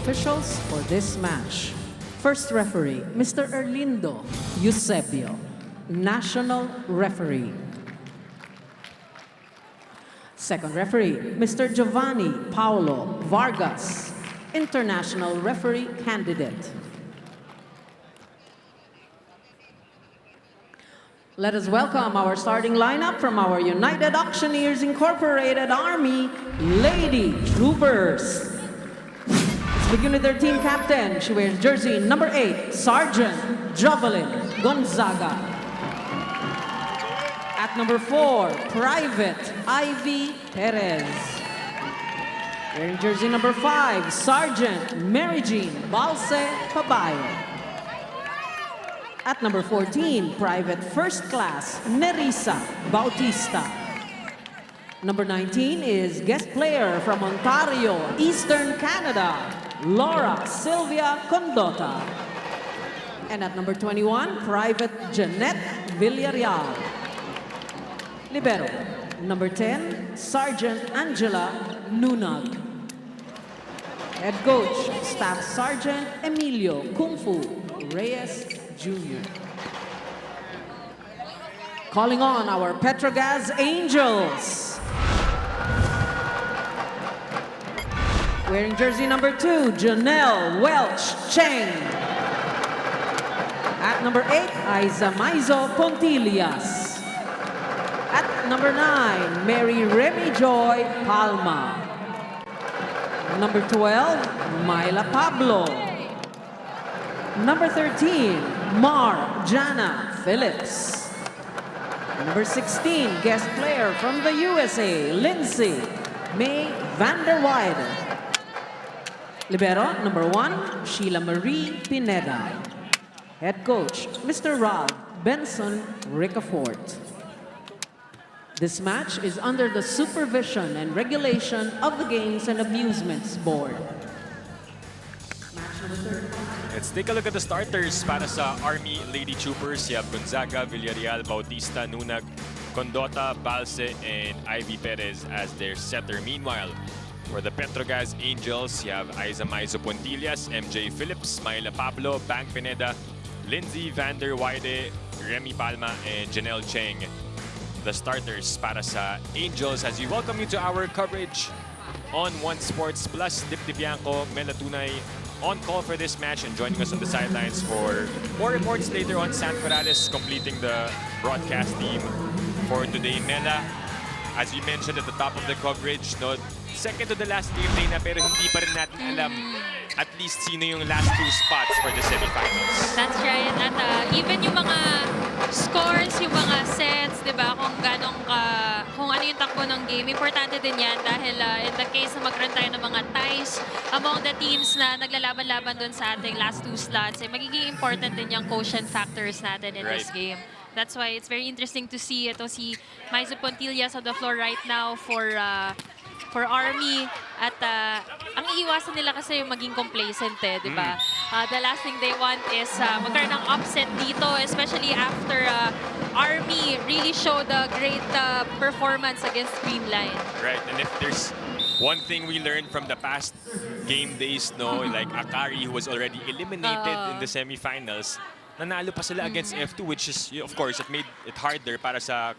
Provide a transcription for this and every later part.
officials for this match. First referee, Mr. Erlindo Eusebio, National Referee. Second referee, Mr. Giovanni Paolo Vargas, International Referee Candidate. Let us welcome our starting lineup from our United Auctioneers Incorporated Army Lady Troopers. Let's begin with their team captain. She wears jersey number 8, Sergeant Jovelyn Gonzaga. At number 4, Private Ivy Perez. Wearing jersey number 5, Sergeant Mary Jean Balse Pabayo. At number 14, Private First Class Nerissa Bautista. Number 19 is guest player from Ontario, Eastern Canada, Laura Sylvia Condota. And at number 21, Private Jeanette Villarreal. Libero, number 10, Sergeant Angela Nunag. Head coach, Staff Sergeant Emilio Kung Fu Reyes Jr. Calling on our PETRO GAZZ Angels. Wearing jersey number 2, Janelle Welch Cheng. At number 8, Aiza Maizo Pontillas. At number 9, Mary Remy Joy Palma. Number 12, Myla Pablo. Number 13, Mar Jana Phillips. Number 16, guest player from the USA, Lindsay May Vanderweide. Libero, number 1, Sheila Marie Pineda. Head coach, Mr. Rob Benson Ricafort. This match is under the supervision and regulation of the Games and Amusements Board. Match number 30. Let's take a look at the starters para sa Army Lady Troopers. You have Gonzaga, Villarreal, Bautista, Nunag, Condota, Balse, and Ivy Perez as their setter. Meanwhile, for the PETRO GAZZ Angels, you have Aiza Maizo Pontillas, MJ Phillips, Myla Pablo, Bang Pineda, Lindsay Vander Weide, Remy Palma, and Janelle Cheng. The starters para sa Angels as we welcome you to our coverage on One Sports Plus. Dip Bianco, Mela Tunay on call for this match and joining us on the sidelines for more reports later on. San Corrales completing the broadcast team for today. Mela, as we mentioned at the top of the coverage, no, second to the last game day na pero hindi pa rin natin alam at least sino yung last 2 spots for the semifinals. That's right. At even yung mga scores, yung mga sets, di ba, kung ano yung takbo ng game, importante din yan dahil in the case na magkaroon tayo ng mga ties among the teams na naglalaban-laban dun sa ating last 2 slots, magiging important din yung quotient factors natin in this game. That's why it's very interesting to see ito si Maizo Pontillas on the floor right now for Army. At ang iiwasan nila kasi yung maging complacent, di ba? The last thing they want is magkaroon ng upset dito, especially after Army really showed a great performance against Creamline. Right, and if there's one thing we learned from the past game days, no, like Akari, who was already eliminated in the semifinals, nanalo pa sila against F2, which is, of course, it made it harder para sa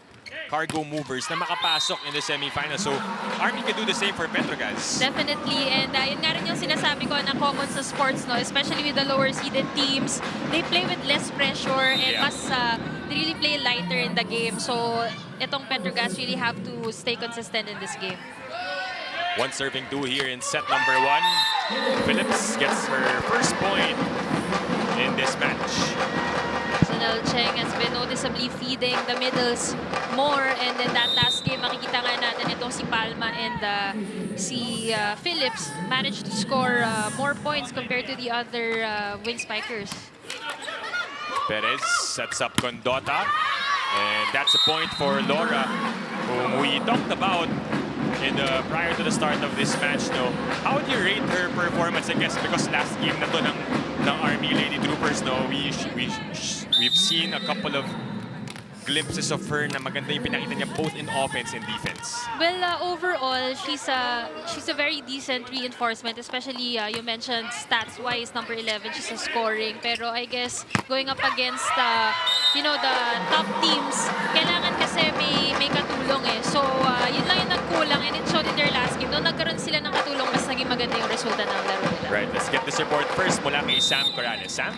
cargo movers na makapasok in the semifinals. So, Army can do the same for PETRO GAZZ. Definitely, and yun nga rin yung sinasabi ko na common sa sports, no? Especially with the lower seeded teams, they play with less pressure and they really play lighter in the game. So, itong PETRO GAZZ really have to stay consistent in this game. One serving 2 here in set number 1. Phillips gets her first point in this match. Janelle Cheng has been noticeably feeding the middles more, and in that last game, makikita nga natin itong si Palma and si Phillips managed to score more points compared to the other wing spikers. Perez sets up Condota, and that's a point for Laura, whom we talked about prior to the start of this match. No, how would you rate her performance? I guess because last game na to ng Army Lady Troopers, no, we've seen a couple of glimpses of her na maganda yung pinakita niya both in offense and defense? Well, overall, she's a very decent reinforcement, especially you mentioned stats-wise, number 11, she's a scoring. Pero I guess going up against you know, the top teams, kailangan kasi may katulong eh. So yun lang yung nagkulang, and it showed in their last game. Noong nagkaroon sila ng katulong, mas naging maganda yung resulta ng laro nila. Right, let's get this report first mula kay Sam Corrales. Sam?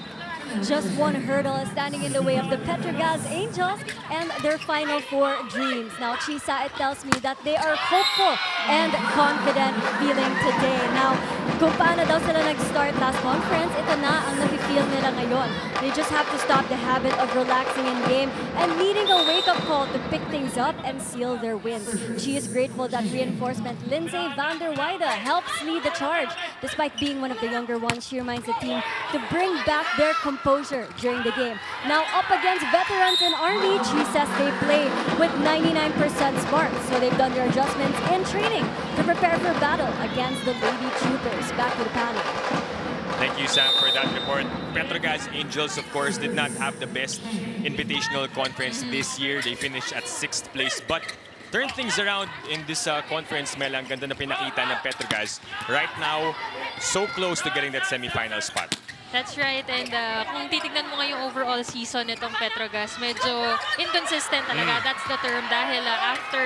Just one hurdle is standing in the way of the PETRO GAZZ Angels and their Final Four dreams. Now, Chisa, it tells me that they are hopeful and confident feeling today. Now, kung paano daw sila nag-start last conference, ito na ang nafe-feel nila ngayon. They just have to stop the habit of relaxing in game and needing a wake-up call to pick things up and seal their wins. She is grateful that reinforcement Lindsay van der Weide helps lead the charge. Despite being one of the younger ones, she reminds the team to bring back their composure during the game. Now up against veterans in Army, she says they play with 99% smart, so they've done their adjustments in training to prepare for battle against the Lady Troopers. Back to the panel. Thank you, Sam, for that report. PETRO GAZZ Angels, of course, did not have the best invitational conference this year. They finished at 6th place, but turned things around in this conference, Mel. Ang ganda na pinakita ng PETRO GAZZ. Right now, so close to getting that semifinal spot. That's right, and kung titignan mo nga yung overall season nitong PETRO GAZZ, medyo inconsistent talaga. That's the term, dahil after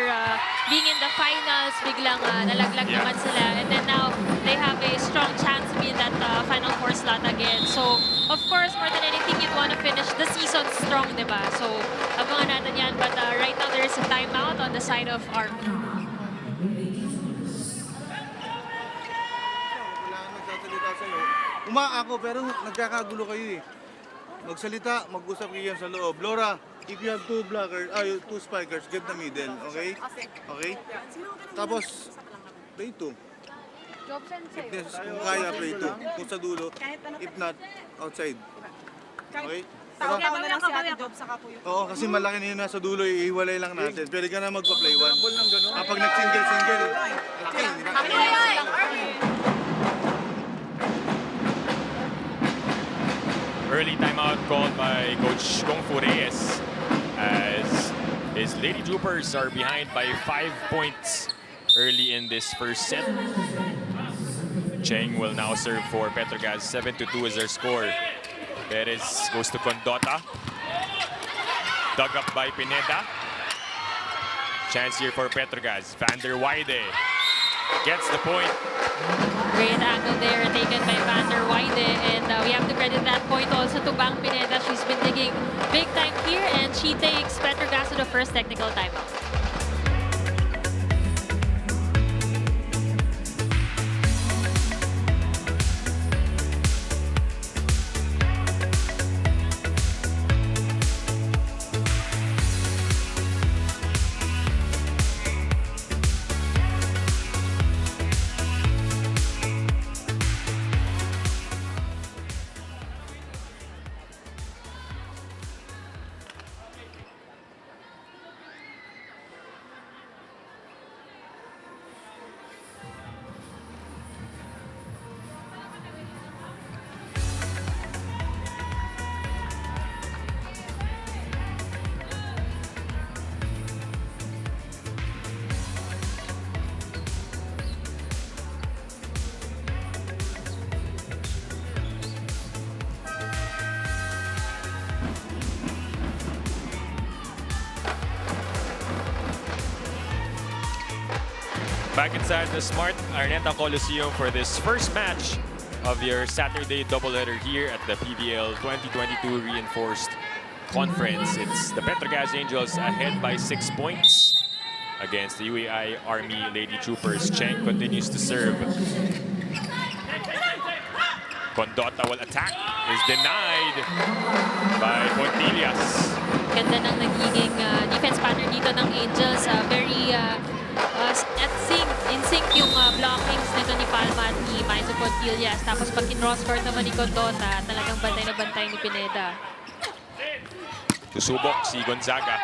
being in the finals, biglang nalaglag naman sila. And then now, they have a strong chance to be in that Final Four slot again. So, of course, more than anything, you'd want to finish the season strong, diba? So, abangan natin yan. But right now, there is a timeout on the side of Army. Ako pero nagkakagulo kayo eh. Magsalita, mag-usap kayo sa loob. Laura, if you have two spikers, get the middle, okay? Okay? Tapos, play two. If kung kaya, play two. Kung sa dulo, if not, outside. Okay? Tawag na lang si Ate Job sa kapuyo. Oo, kasi malaki na yun nasa dulo, iiwalay lang natin. Pwede ka na magpa-play one. Kapag nag-single-single, okay, hindi na. Early timeout called by Coach Kung Fu Reyes as his Lady Troopers are behind by 5 points early in this first set. Cheng will now serve for PETRO GAZZ. 7-2 is their score. Perez goes to Condota. Dug up by Pineda. Chance here for PETRO GAZZ. Van der Weide gets the point. Great angle there taken by Van der Weide, and we have to credit that point also to Bang Pineda. She's been digging big time here, and she takes PETRO GAZZ to the first technical timeout. Back inside the Smart Araneta Coliseum for this first match of your Saturday doubleheader here at the PVL 2022 Reinforced Conference. It's the PETRO GAZZ Angels ahead by 6 points against the UAI Army Lady Troopers. Cheng continues to serve. Condota will attack. Is denied by Pontillas. Ganda ng nagiging defense pattern dito ng Angels. Very in sync yung blockings nito ni Palma at ni Maizo Pontillas. Tapos pag in-cross-court naman ni Condota, talagang bantay na bantay ni Pineda. Susubok si Gonzaga.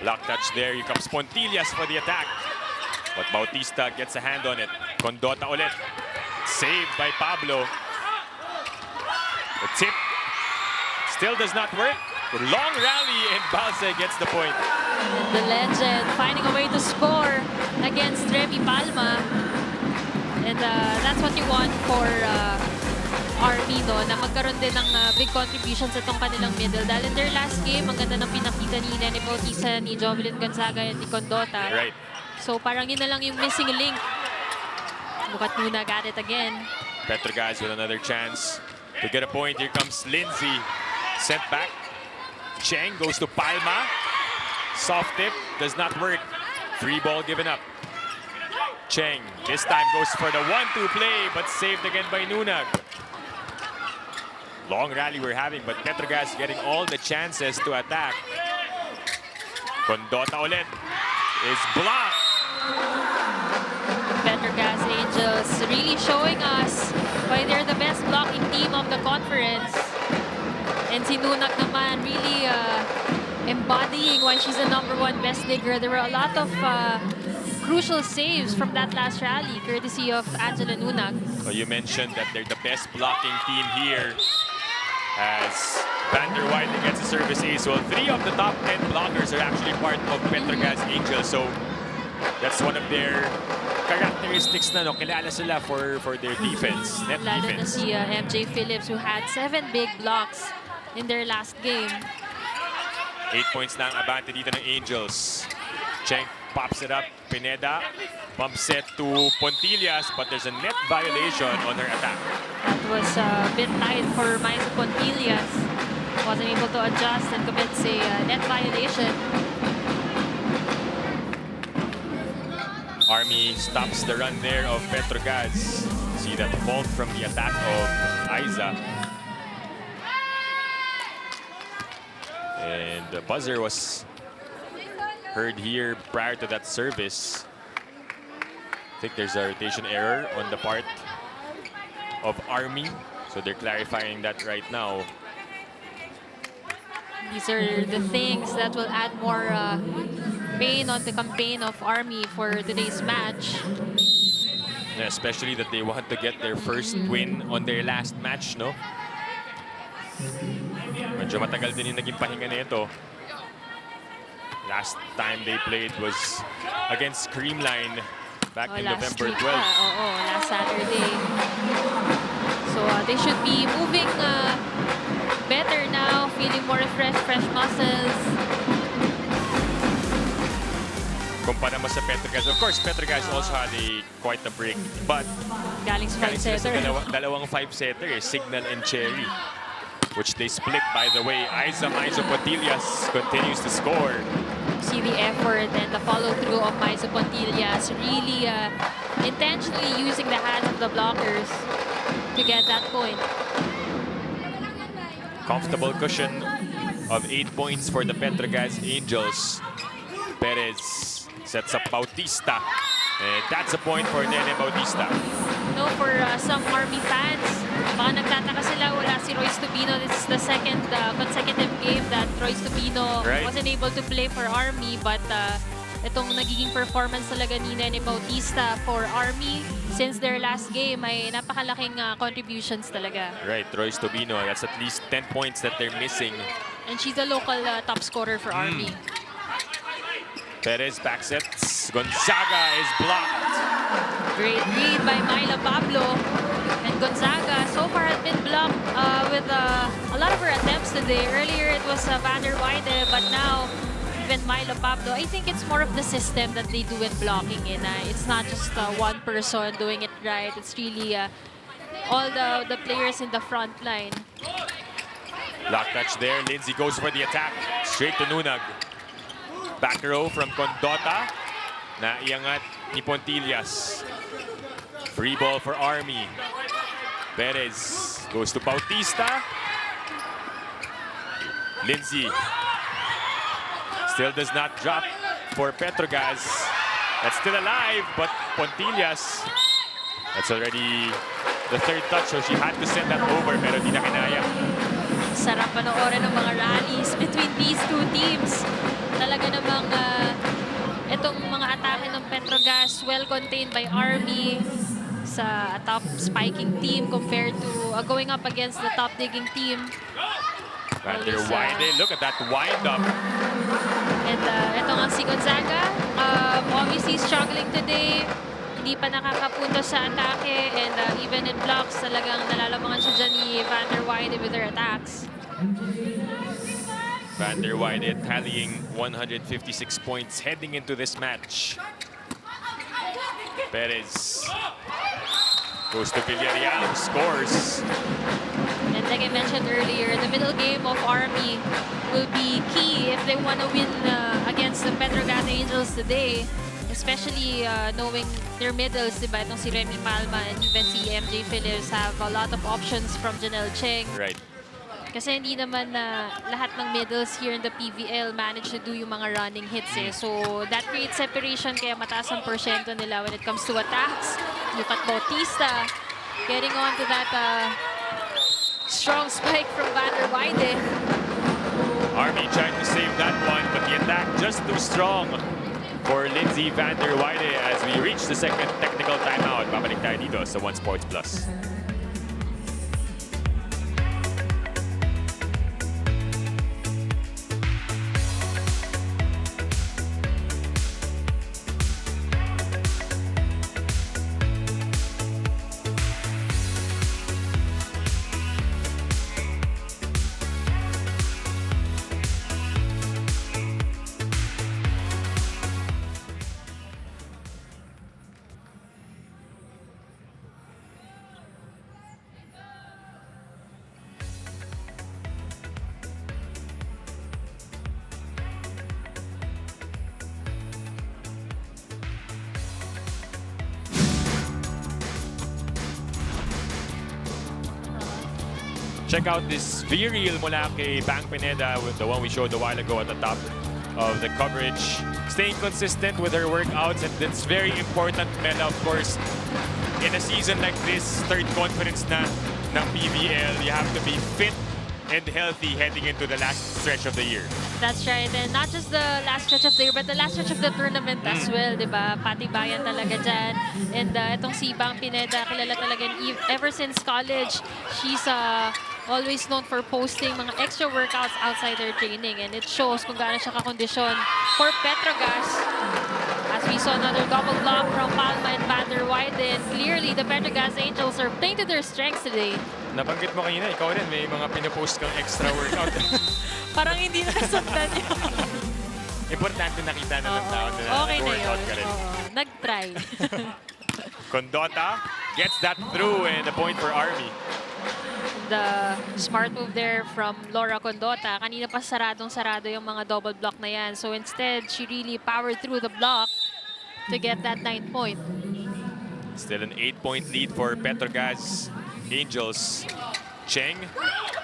Lock touch there. Here comes Pontillas for the attack. But Bautista gets a hand on it. Condota ulit. Saved by Pablo. The tip still does not work. Long rally, and Balse gets the point. And the legend finding a way to score against Remy Palma. And that's what you want for Army, no? Na magkaroon din ng big contributions sa itong kanilang middle. Dahil in their last game, ang ganda ng pinakita ni Nene Bautista, ni Jovelyn Gonzaga, and ni Condota. Right. So parang yun na lang yung missing link. Bukat Nuna got it again. Petro guys with another chance to get a point. Here comes Lindsay. Sent back. Cheng goes to Palma. Soft tip. Does not work. Free ball given up. Cheng this time goes for the 1-2 play, but saved again by Nunag. Long rally we're having, but Petrogas getting all the chances to attack. Condota ulit is blocked. Petrogas Angels really showing us why they're the best blocking team of the conference. And si Nunag naman really embodying why she's the #1 best digger. There were a lot of crucial saves from that last rally, courtesy of Angela Nunag. Well, you mentioned that they're the best blocking team here as Vander Wiley gets a service ace. Well, 3 of the top 10 blockers are actually part of Petrogas Angels. So that's one of their characteristics na, no? Kilala sila for their defense, net Lalo na defense. si MJ Phillips, who had 7 big blocks in their last game. 8 points na ang abante dito ng Angels. Cheng pops it up. Pineda bumps it to Pontillas, but there's a net violation on her attack. That was a bit tight for Maisa Pontillas. Wasn't able to adjust and commits a net violation. Army stops the run there of Petrogas. See that fault from the attack of Aiza. And the buzzer was heard here prior to that service. I think there's a rotation error on the part of Army. So they're clarifying that right now. These are the things that will add more pain on the campaign of Army for today's match. Yeah, especially that they want to get their first win on their last match, no? Medyo matagal din yung naging pahinga na ito. Last time they played was against Creamline back in November 12th. Oo, last Saturday. So they should be moving better now, feeling more refreshed, fresh muscles. Kumpara mo sa Petrogas. Of course, Petrogas also had quite a break. But Galing sa galing sila sa 5-setter. dalawang 5-setter, Signal and Cherry, which they split, by the way. Aiza Pontillas continues to score. See the effort and the follow-through of Maisa Pontillas, really intentionally using the hands of the blockers to get that point. Comfortable cushion of 8 points for the Petrogas Angels. Perez sets up Bautista. And that's a point for Nene Bautista. No, for some Army fans, baka nagtataka sila, wala si Royce Tubino. This is the second consecutive game that Royce Tubino wasn't able to play for Army. But itong nagiging performance talaga ni Nene Bautista for Army since their last game ay napakalaking contributions talaga. Right, Royce Tubino, that's at least 10 points that they're missing. And she's a local top scorer for Army. Perez backsets. Gonzaga is blocked. Great read by Myla Pablo. And Gonzaga so far has been blocked with a lot of her attempts today. Earlier it was Vander Weide, but now even Myla Pablo. I think it's more of the system that they do in blocking. And it's not just one person doing it right. It's really all the players in the front line. Block touch there. Lindsay goes for the attack. Straight to Nunag. Back row from Condota. Naiangat ni Pontillas. Free ball for Army. Perez goes to Bautista. Lindsay still does not drop for Petrogas. That's still alive, but Pontillas, that's already the third touch, so she had to send that over, pero di na kinaya. Sarap panoorin ng mga rallies between these two teams. Talaga namang itong mga atake ng Petrogas well contained by Army sa top spiking team compared to going up against the top digging team. Van der Weyde, look at that wind up. And ito nga si Gonzaga, obviously struggling today. Hindi pa nakakapunto sa atake, and even in blocks, talagang nalalamangan siya dyan ni Van der Weyde with their attacks. Van der Weyde tallying 156 points heading into this match. Perez goes to Villarreal, scores. And like I mentioned earlier, the middle game of Army will be key if they want to win against the Petro GAZZ Angels today. Especially knowing their middles, diba? Itong si Remy Palma and even si MJ Phillips have a lot of options from Janelle Cheng. Right. Kasi hindi naman lahat ng middles here in the PVL manage to do yung mga running hits eh. So that creates separation, kaya mataas ang porsyento nila when it comes to attacks. Look at Bautista getting on to that strong spike from Van der Weyde. Army trying to save that one, but the attack just too strong for Lindsay Van der Weyde as we reach the second technical timeout. Babalik tayo dito sa One Sports Plus. Check out this V-reel mula kay Bang Pineda, with the one we showed a while ago at the top of the coverage. Staying consistent with her workouts, and that's very important, Mela, of course. In a season like this, third conference na ng PVL, you have to be fit and healthy heading into the last stretch of the year. That's right. And not just the last stretch of the year, but the last stretch of the tournament as well, di ba? Patibayan talaga dyan. And itong si Bang Pineda, kilala talaga ever since college. She's always known for posting mga extra workouts outside their training. And it shows kung gaano siya kakondisyon for PETRO GAZZ. As we saw another double block from Palma and Van der Weyde. And clearly, the PETRO GAZZ Angels are playing to their strengths today. Nabanggit mo kanina, ikaw rin, may mga pinopost kang extra workout. Parang hindi nasundan yun. Importante nakita na ng tao na Okay na workout yun. ka rin. Nag-try. Condota gets that through, and a point for Army. The smart move there from Laura Condota. Kanina pa saradong-sarado yung mga double block na yan. So instead, she really powered through the block to get that 9 point. Still an 8-point lead for Petro GAZZ Angels. Cheng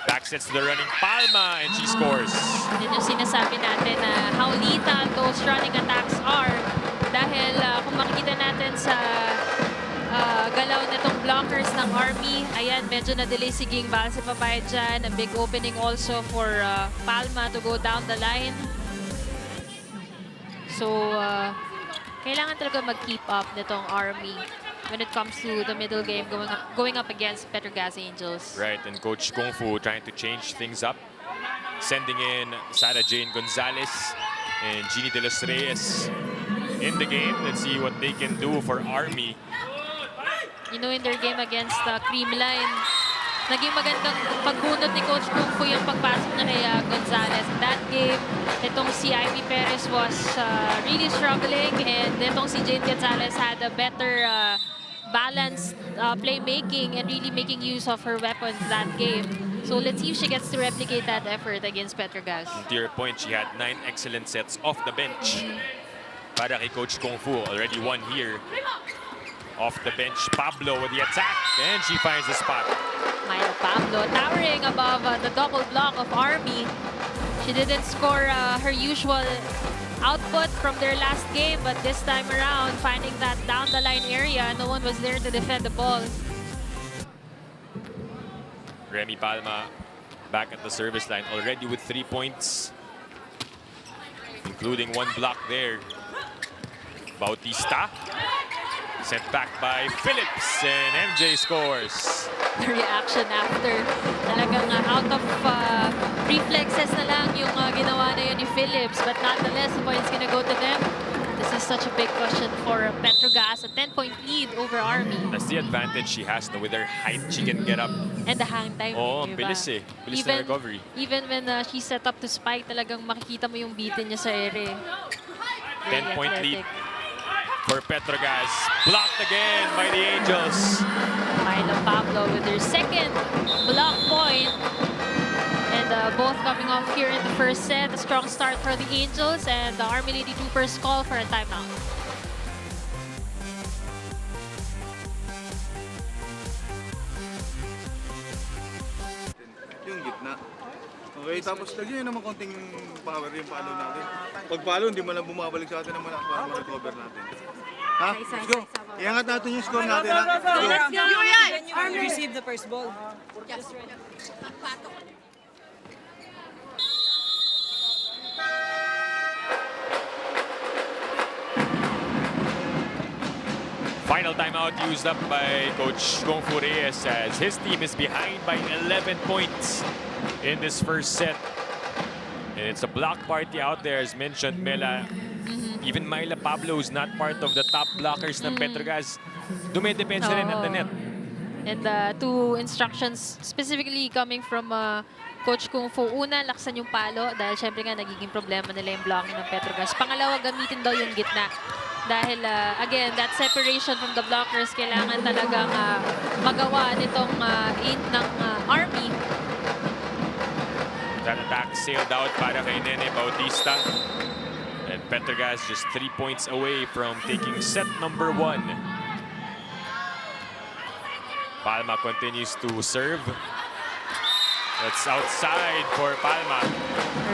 backsets to the running Palma, and she scores. Yun yung sinasabi natin na how lethal those running attacks are. Dahil kung makikita natin sa galaw nitong blockers ng Army, ayan, medyo na-delay si Ging Balse Papayad dyan. A big opening also for Palma to go down the line. So, kailangan talaga mag-keep up nitong Army when it comes to the middle game going up against Petro GAZZ Angels. Right, and Coach Kung Fu trying to change things up. Sending in Sarah Jane Gonzalez and Jeannie De Los Reyes in the game. Let's see what they can do for Army. You know, in their game against Creamline, naging magandang pagbunot ni Coach Kung Fu yung pagpasok niya kay Gonzalez. In that game, itong si Ivy Perez was really struggling, and itong si Jane Gonzalez had a better balanced playmaking and really making use of her weapons that game. So let's see if she gets to replicate that effort against Petro GAZZ. To your point, she had 9 excellent sets off the bench. Para kay Coach Kung Fu, already one here. Off the bench, Pablo with the attack, and she finds the spot. Maya Pablo towering above the double block of Army. She didn't score her usual output from their last game, but this time around, finding that down the line area, no one was there to defend the ball. Remy Palma back at the service line already with 3 points, including 1 block there. Bautista Sent back by Phillips, and MJ scores. The reaction after. Talagang out of reflexes na lang yung ginawa na yun ni Phillips. But nonetheless, the point's gonna go to them. This is such a big question for Petro GAZZ. A 10-point lead over Army. That's the advantage she has. No? With her height, she can get up. And the hang time. Oh, diba? bilis eh. Bilis na recovery. Even when she set up to spike, talagang makikita mo yung bitin niya sa ere. 10-point lead for Petro GAZZ. Blocked again by the Angels. Milo Pablo with their second block point. And both coming off here in the first set. A strong start for the Angels, and the Army Lady Troopers call for a timeout. Yung gitna. Okay, tapos lagyan nyo naman konting power yung palo natin. Pag palo, hindi mo lang bumabalik sa atin naman para ma-recover natin. Ha? Let's go. Iangat natin yung score natin, ha? Let's go. You received the first ball. Final timeout used up by Coach Kung Fu Reyes as his team is behind by 11 points in this first set. And it's a block party out there, as mentioned, Mela. Even Myla Pablo is not part of the top blockers ng Petro GAZZ. Dumedepensa rin at the net. And two instructions specifically coming from Coach Kung Fu. Una, laksan yung palo dahil syempre nga nagiging problema nila yung blocking ng Petro GAZZ. Pangalawa, gamitin daw yung gitna. Dahil, again, that separation from the blockers kailangan talagang magawa nitong ng Army. That attack sailed out para kay Nene Bautista. And Petro GAZZ just 3 points away from taking set number 1. Palma continues to serve. That's outside for Palma.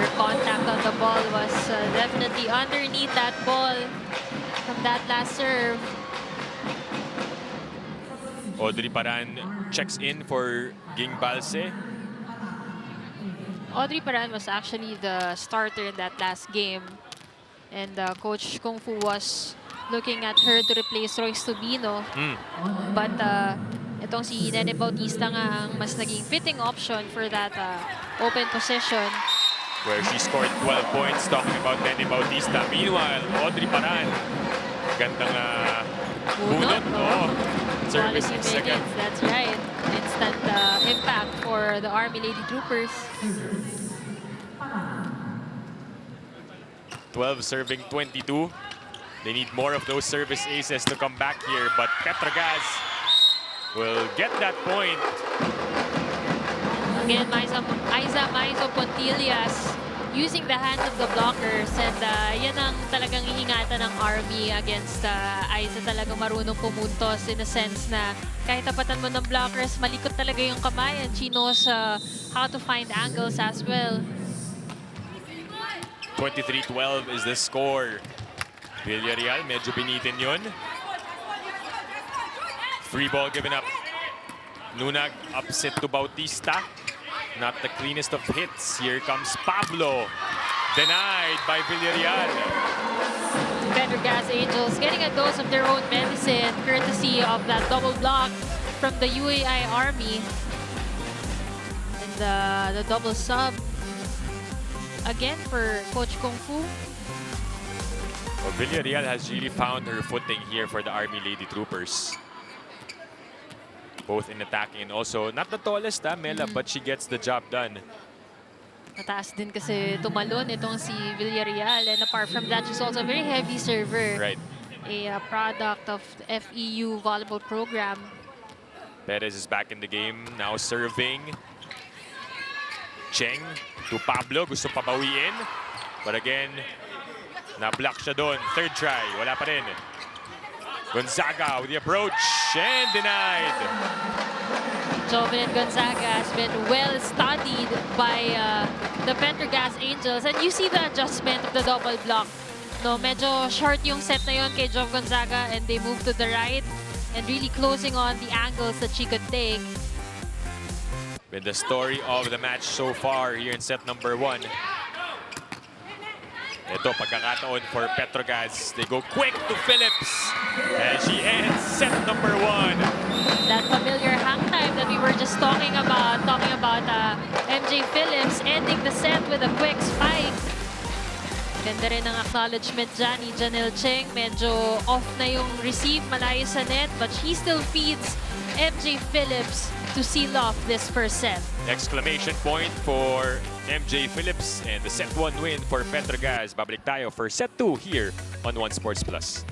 Her contact on the ball was definitely underneath that ball from that last serve. Audrey Paran checks in for Ging Balse. Audrey Paran was actually the starter in that last game. And Coach Kung Fu was looking at her to replace Royce Tubino. But itong si Nene Bautista nga ang mas naging fitting option for that open position. Where she scored 12 points, talking about Nene Bautista. Meanwhile, Audrey Paran, gandang bunot. Service in second. That's right. Instant impact for the Army Lady Troopers. 12 serving 22. They need more of those service aces to come back here, but Petro GAZZ will get that point. Again, Aiza Maizo Pontillas using the hands of the blockers, and yan ang talagang iingatan ng Army against Aiza. Talagang marunong pumuntos in a sense na kahit tapatan mo ng blockers, malikot talaga yung kamay, and she knows how to find angles as well. 23-12 is the score. Villarreal, medyo binitin yun. Free ball given up. Nunag upset to Bautista. Not the cleanest of hits. Here comes Pablo. Denied by Villarreal. Petro GAZZ Angels getting a dose of their own medicine courtesy of that double block from the UAI Army. And the double sub again for Coach Kung Fu. Well, Villarreal has really found her footing here for the Army Lady Troopers. Both in attacking and also, not the tallest, Mela, but she gets the job done. Mataas din kasi tumalon itong si Villarreal, and apart from that, she's also a very heavy server. Right. A product of the FEU volleyball program. Perez is back in the game, now serving. Cheng to Pablo, gusto pabawiin. But again, na-block siya doon. Third try, wala pa rin. Gonzaga with the approach and denied. Jovelyn Gonzaga has been well studied by the Petro GAZZ Angels, and you see the adjustment of the double block. No, medyo short yung set na yun kay Jov Gonzaga, and they move to the right and really closing on the angles that she could take. With the story of the match so far here in set number 1. Ito, pagkakataon for Petro GAZZ. They go quick to Phillips. And she ends set number 1. That familiar hang time that we were just talking about MJ Phillips ending the set with a quick spike. Ganda rin ang acknowledgement dyan ni Janelle Cheng. Medyo off na yung receive, malayo sa net, but she still feeds MJ Phillips to seal off this first set. Exclamation point for MJ Phillips and the set 1 win for Petro GAZZ. Babalik tayo for set 2 here on One Sports Plus.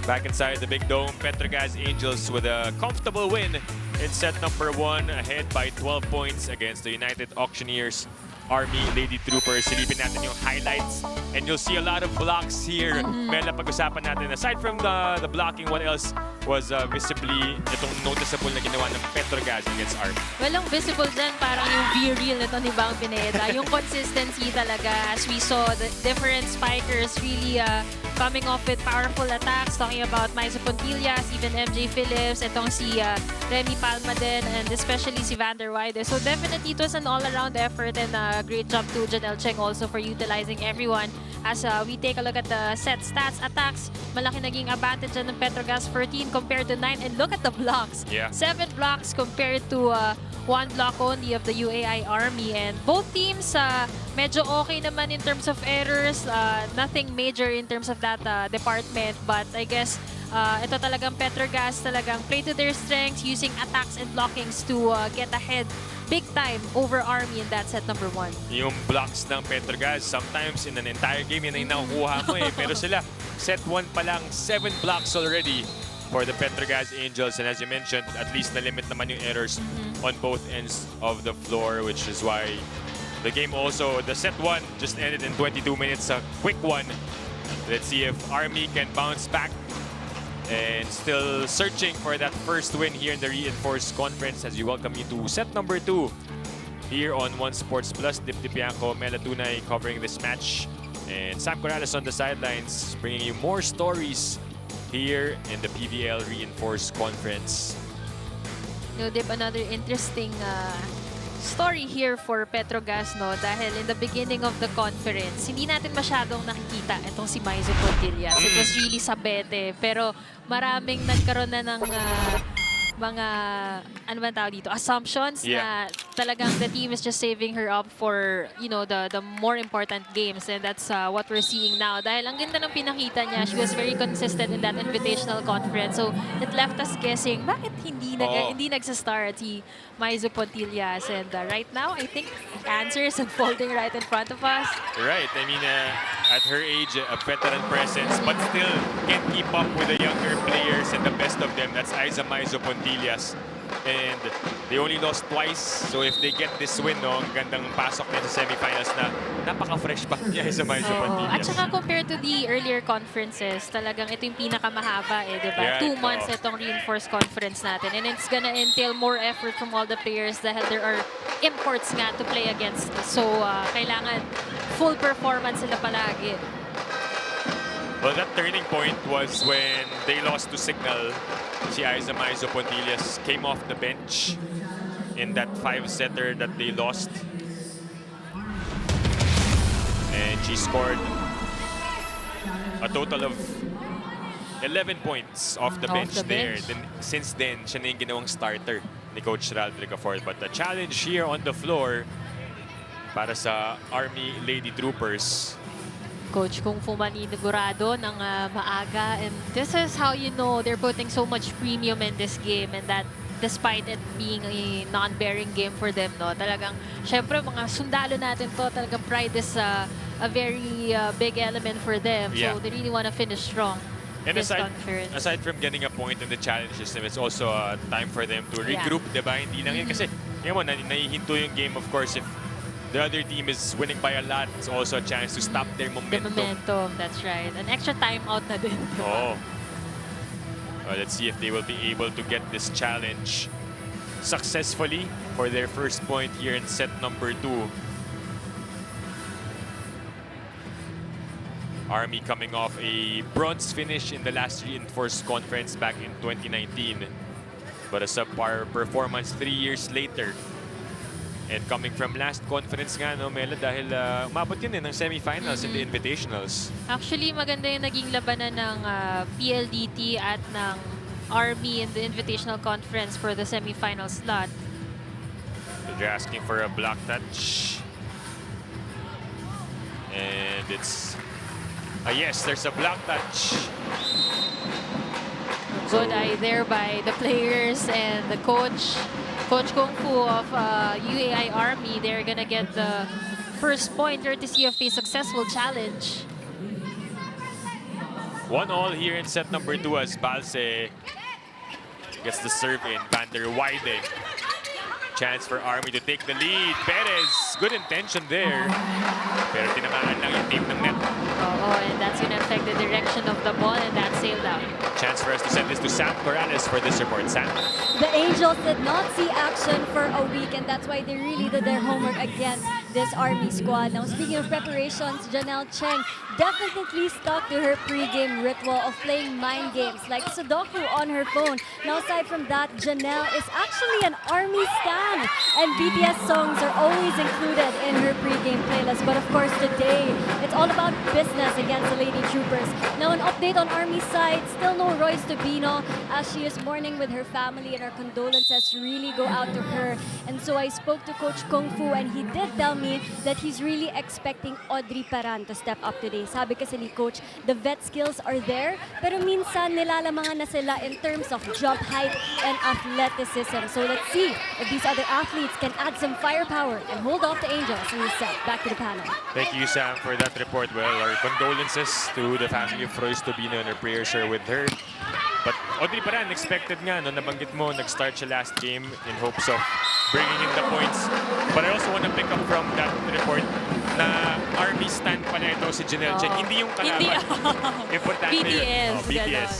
Back inside the big dome, Petro GAZZ Angels with a comfortable win in set number 1, ahead by 12 points against the United Auctioneers Army Lady Troopers. Silipin natin yung highlights and you'll see a lot of blocks here. Mela, pag-usapan natin. Aside from the blocking, what else was visibly itong noticeable na ginawa ng Petro GAZZ against Army? Well, ang visible dyan, parang yung V-reel nito ni Bang Pineda. Yung consistency talaga, as we saw, the different spikers really coming off with powerful attacks. Talking about Maiza Pontillas, even MJ Phillips, itong si Remy Palma din, and especially si Vander Wyde. So definitely it was an all-around effort, and great job to Janelle Cheng also for utilizing everyone. As we take a look at the set stats, attacks, malaki naging advantage ng Petro GAZZ 14 compared to 9. And look at the blocks. Yeah. 7 blocks compared to 1 block only of the UAI Army. And both teams medyo okay naman in terms of errors. Nothing major in terms of that department. But I guess ito talagang Petro GAZZ talagang play to their strengths, using attacks and blockings to get ahead big time over Army in that set number 1. Yung blocks ng Petro GAZZ, sometimes in an entire game, yun ang nakukuha mo eh. Pero sila, set 1 pa lang, 7 blocks already for the Petro GAZZ Angels. And as you mentioned, at least na-limit naman yung errors on both ends of the floor, which is why the game also, the set 1 just ended in 22 minutes, a quick one. Let's see if Army can bounce back and still searching for that first win here in the Reinforced Conference as we welcome you to set number 2 here on One Sports Plus. Dip Dipianco, Mela Tunay covering this match, and Sam Corrales on the sidelines bringing you more stories here in the PVL Reinforced Conference. No, Dip, another interesting story here for Petro GAZZ, no? Dahil in the beginning of the conference, hindi natin masyadong nakikita itong si Maiza Pontillas. It was really sabete, pero maraming nagkaroon na ng mga, ano ba tawag dito, assumptions na talagang the team is just saving her up for, you know, the more important games, and that's what we're seeing now. Dahil ang ganda ng pinakita niya, she was very consistent in that invitational conference, so it left us guessing, bakit hindi nagsa-start si Maiza Pontillas? And right now, I think the answer is unfolding right in front of us. Right, I mean, at her age, a veteran presence, but still can't keep up with the younger players, and the best of them, that's Maiza Pontillas. And they only lost twice, so if they get this win, no, ang gandang pasok nila sa semifinals na napaka-fresh pa niya sa Maiza Pontillas. At saka compared to the earlier conferences, talagang ito yung pinakamahaba eh, di ba? Yeah, 2 months itong reinforced conference natin, and it's gonna entail more effort from all the players dahil there are imports nga to play against. So, kailangan full performance sila palagi. Well, that turning point was when they lost to Signal. Si Maiza Pontillas came off the bench in that 5-setter that they lost. And she scored a total of 11 points off the bench there. Then, since then, siya na yung ginawang starter ni Coach Ralph Ricafort. But the challenge here on the floor para sa Army Lady Troopers, Coach Kung Fu manigurado ng maaga, and this is how you know they're putting so much premium in this game, and that despite it being a non-bearing game for them, no? Talagang, syempre, mga sundalo natin to, talagang pride is a very big element for them. Yeah. So they really want to finish strong. And This conference. aside from getting a point in the challenge system, it's also a time for them to regroup, diba? Hindi lang yun. Kasi, yun mo, nahihinto yung game, of course, if the other team is winning by a lot, it's also a chance to stop their The momentum. momentum, that's right. An extra timeout na din. Oh. Well, let's see if they will be able to get this challenge successfully for their first point here in set number 2. Army coming off a bronze finish in the last reinforced conference back in 2019. But a subpar performance 3 years later. And coming from last conference nga, no, Mela, dahil umabot yun ng semifinals in the invitationals. Actually, maganda yung naging labanan ng PLDT at ng Army in the Invitational Conference for the semifinal slot. So they're asking for a block touch. And it's... yes, there's a block touch. Good eye there by the players and the coach. Coach Kung Fu of UAI Army, they're gonna get the first point courtesy of a successful challenge. 1-1 here in set number 2 as Balse gets the serve in. Van der Weide. Chance for Army to take the lead. Perez, good intention there. Pero tinamaan lang yung tape ng net. Oh, and that's gonna affect the direction of the ball, and that sailed out. Chance for us to send this to Sam Corrales for this report. Sam. The Angels did not see action for a week, and that's why they really did their homework against this Army squad. Now, speaking of preparations, Janelle Cheng definitely stuck to her pre-game ritual of playing mind games like Sudoku on her phone. Now, aside from that, Janelle is actually an Army stan, and BTS songs are always included in her pre-game playlist. But of course, today, it's all about business against the Lady Troopers. Now, an update on Army's side, still no Royce Tubino, as she is mourning with her family, and our condolences really go out to her. And so I spoke to Coach Kung Fu, and he did tell me that he's really expecting Audrey Paran to step up today. Sabi kasi ni Coach, the vet skills are there, pero minsan nilalamangan na sila in terms of jump height and athleticism. So let's see if these other athletes can add some firepower and hold off the Angels. And we set back to the panel. Thank you, Sam, for that report. Well, our condolences to the family of Royce Tubino, and our prayers are with her. But Audrey Paran, expected nga, no, nabanggit mo, nag-start siya last game in hopes of bringing in the points. But I also want to pick up from that report na Army stand pala ito si Janelle Cheng. Hindi yung kalaban. Importante BTS. yun. BTS.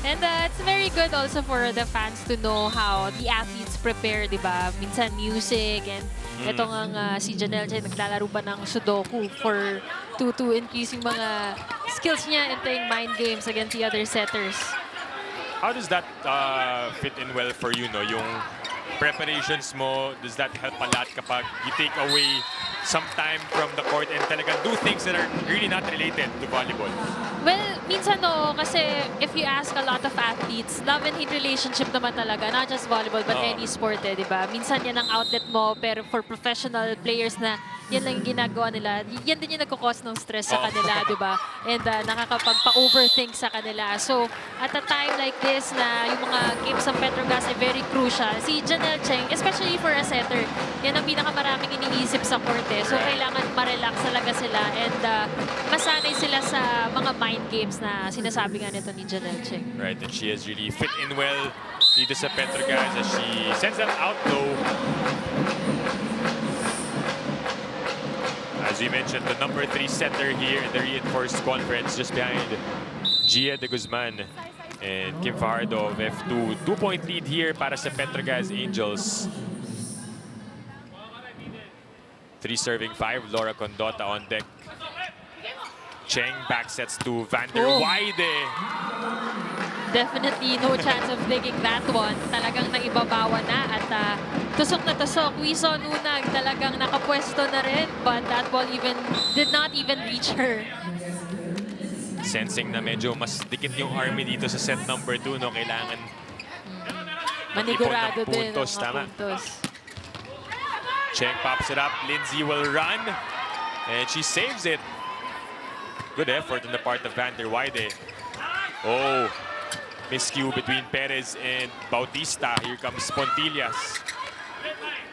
And it's very good also for the fans to know how the athletes prepare, di ba? Minsan music, and ito nga si Janelle Cheng naglalaro pa ng Sudoku to increase yung mga skills niya in playing mind games against the other setters. How does that fit in well for you, no? Yung preparations mo, does that help a lot kapag you take away some time from the court and talagang do things that are really not related to volleyball? Well, minsan no, kasi if you ask a lot of athletes, love and hate relationship naman talaga, not just volleyball but any sport, di ba? Minsan yan ang outlet mo, pero for professional players na yan lang yung ginagawa nila, yan din yung nagkakos ng stress sa kanila, di ba? And nakakapagpa-overthink sa kanila. So, at a time like this na yung mga games ng Petro GAZZ ay very crucial, si Janelle Cheng, especially for a setter, yan ang pinakamaraming iniisip sa court. So, kailangan ma-relax talaga sila and masanay sila sa mga mind games na sinasabi nga nito ni Janelle Cheng. Right, and she has really fit in well dito sa Petro GAZZ as she sends that out low. As we mentioned, the number 3 setter here in the reinforced conference, just behind Gia de Guzman and Kim Fajardo of F2. 2-point lead here para sa Petro GAZZ Angels. 3 serving 5, Laura Condota on deck. Cheng back sets to Van der Weide. Definitely no chance of taking that one. Talagang naibabawa na at tusok na tusok. Wiso Nunag talagang nakapwesto na rin, but that ball did not even reach her. Sensing na medyo mas dikit yung Army dito sa set number 2, no? Kailangan manigurado mag-ipon ng din puntos, ang tama. puntos. Cheng pops it up. Lindsay will run. And she saves it. Good effort on the part of Van der Weide. Oh, miscue between Perez and Bautista. Here comes Pontillas.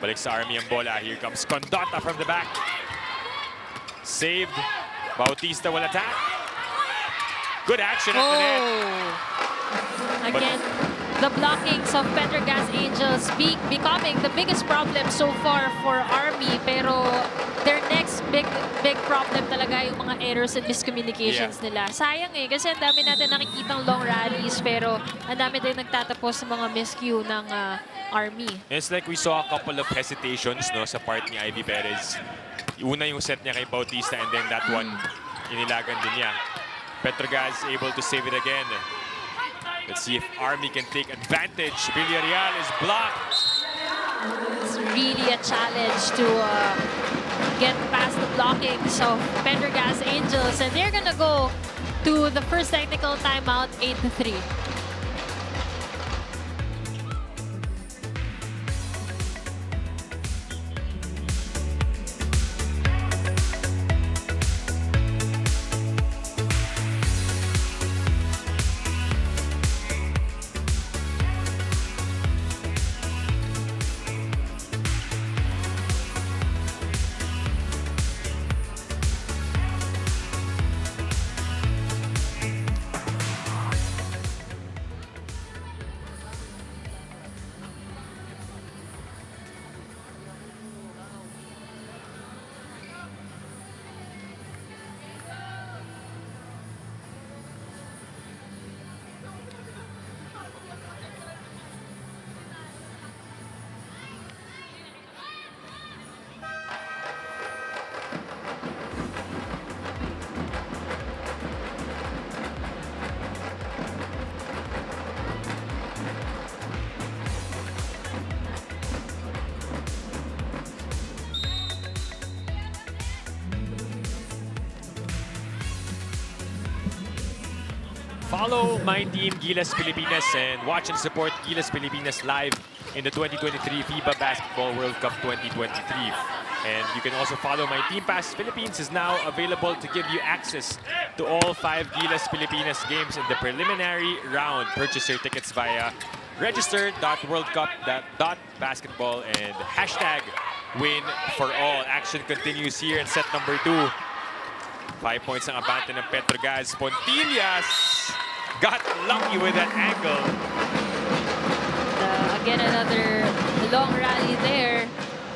Balik sa Army ang bola. Here comes Condota from the back. Saved. Bautista will attack. Good action at the net. Again, the blockings of PETRO GAZZ Angels becoming the biggest problem so far for Army. Pero their next big problem talaga yung mga errors and miscommunications nila. Sayang eh, kasi ang dami natin nakikitang long rallies pero ang dami din nagtatapos sa mga miscue ng Army. It's like we saw a couple of hesitations no, sa part ni Ivy Perez. Una yung set niya kay Bautista and then that one, inilagan din niya. PETRO GAZZ able to save it again. Let's see if Army can take advantage. Villarreal is blocked. It's really a challenge to get past the blockings of PETRO GAZZ Angels, and they're gonna go to the first technical timeout, 8-3. Follow my team, Gilas Pilipinas, and watch and support Gilas Pilipinas live in the 2023 FIBA Basketball World Cup 2023. And you can also follow my Team Pass Philippines is now available to give you access to all 5 Gilas Pilipinas games in the preliminary round. Purchase your tickets via register.worldcup.basketball and hashtag win for all. Action continues here in set number 2. 5 points ang abante ng PETRO GAZZ. Pontillas got lucky with that angle. Again, another long rally there.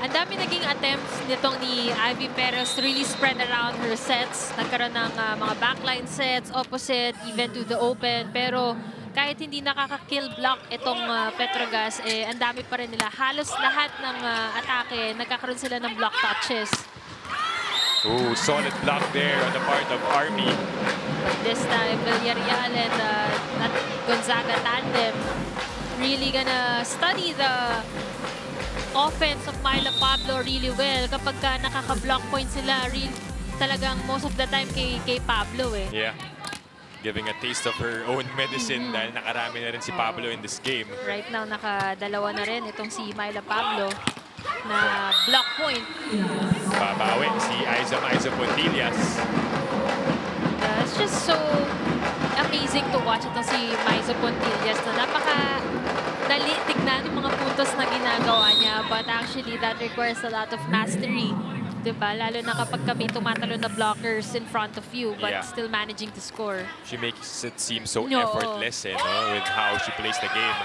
Ang dami naging attempts nitong ni Ivy Perez to really spread around her sets. Nagkaroon ng mga backline sets, opposite, even to the open. Pero kahit hindi nakaka-kill block itong PETRO GAZZ, ang dami pa rin nila. Halos lahat ng atake, nagkakaroon sila ng block touches. Ooh, solid block there on the part of Army. This time, Villarreal and that Gonzaga tandem really gonna study the offense of Myla Pablo really well. Kapag nakaka-block point sila, talagang most of the time kay Pablo eh. Yeah. Giving a taste of her own medicine dahil nakarami na rin si Pablo in this game. Right now, nakadalawa na rin itong si Myla Pablo na block point. Babawi si Aiza Pontillas. It's just so amazing to watch ito si Aiza Pontillas na napaka-dali tignan yung mga puntos na ginagawa niya, but actually that requires a lot of mastery. Diba? Lalo na kapag kami tumatalo na blockers in front of you but still managing to score. She makes it seem so effortless with how she plays the game.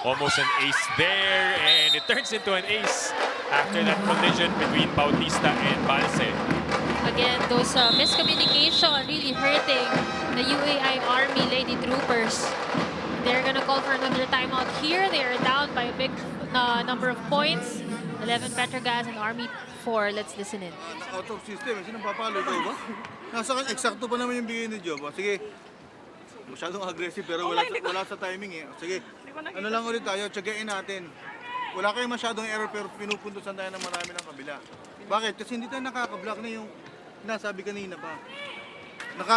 Almost an ace there, and it turns into an ace after that collision between Bautista and Balse. Again, those miscommunication really hurting the UAI Army Lady Troopers. They're gonna call for another timeout here. They are down by a big number of points. 11 PETRO GAZZ and Army 4. Let's listen in. Out of system. Sino papalo ito ba? Nasa eksakto pa naman yung bigay ni Job. Sige. Masyadong aggressive pero wala sa timing eh. Sige. Ano lang ulit tayo, tiyagain natin. Wala kayong masyadong error pero pinupuntusan tayo ng marami ng kabila. Bakit? Kasi hindi tayo nakaka-block na yung nasabi kanina pa.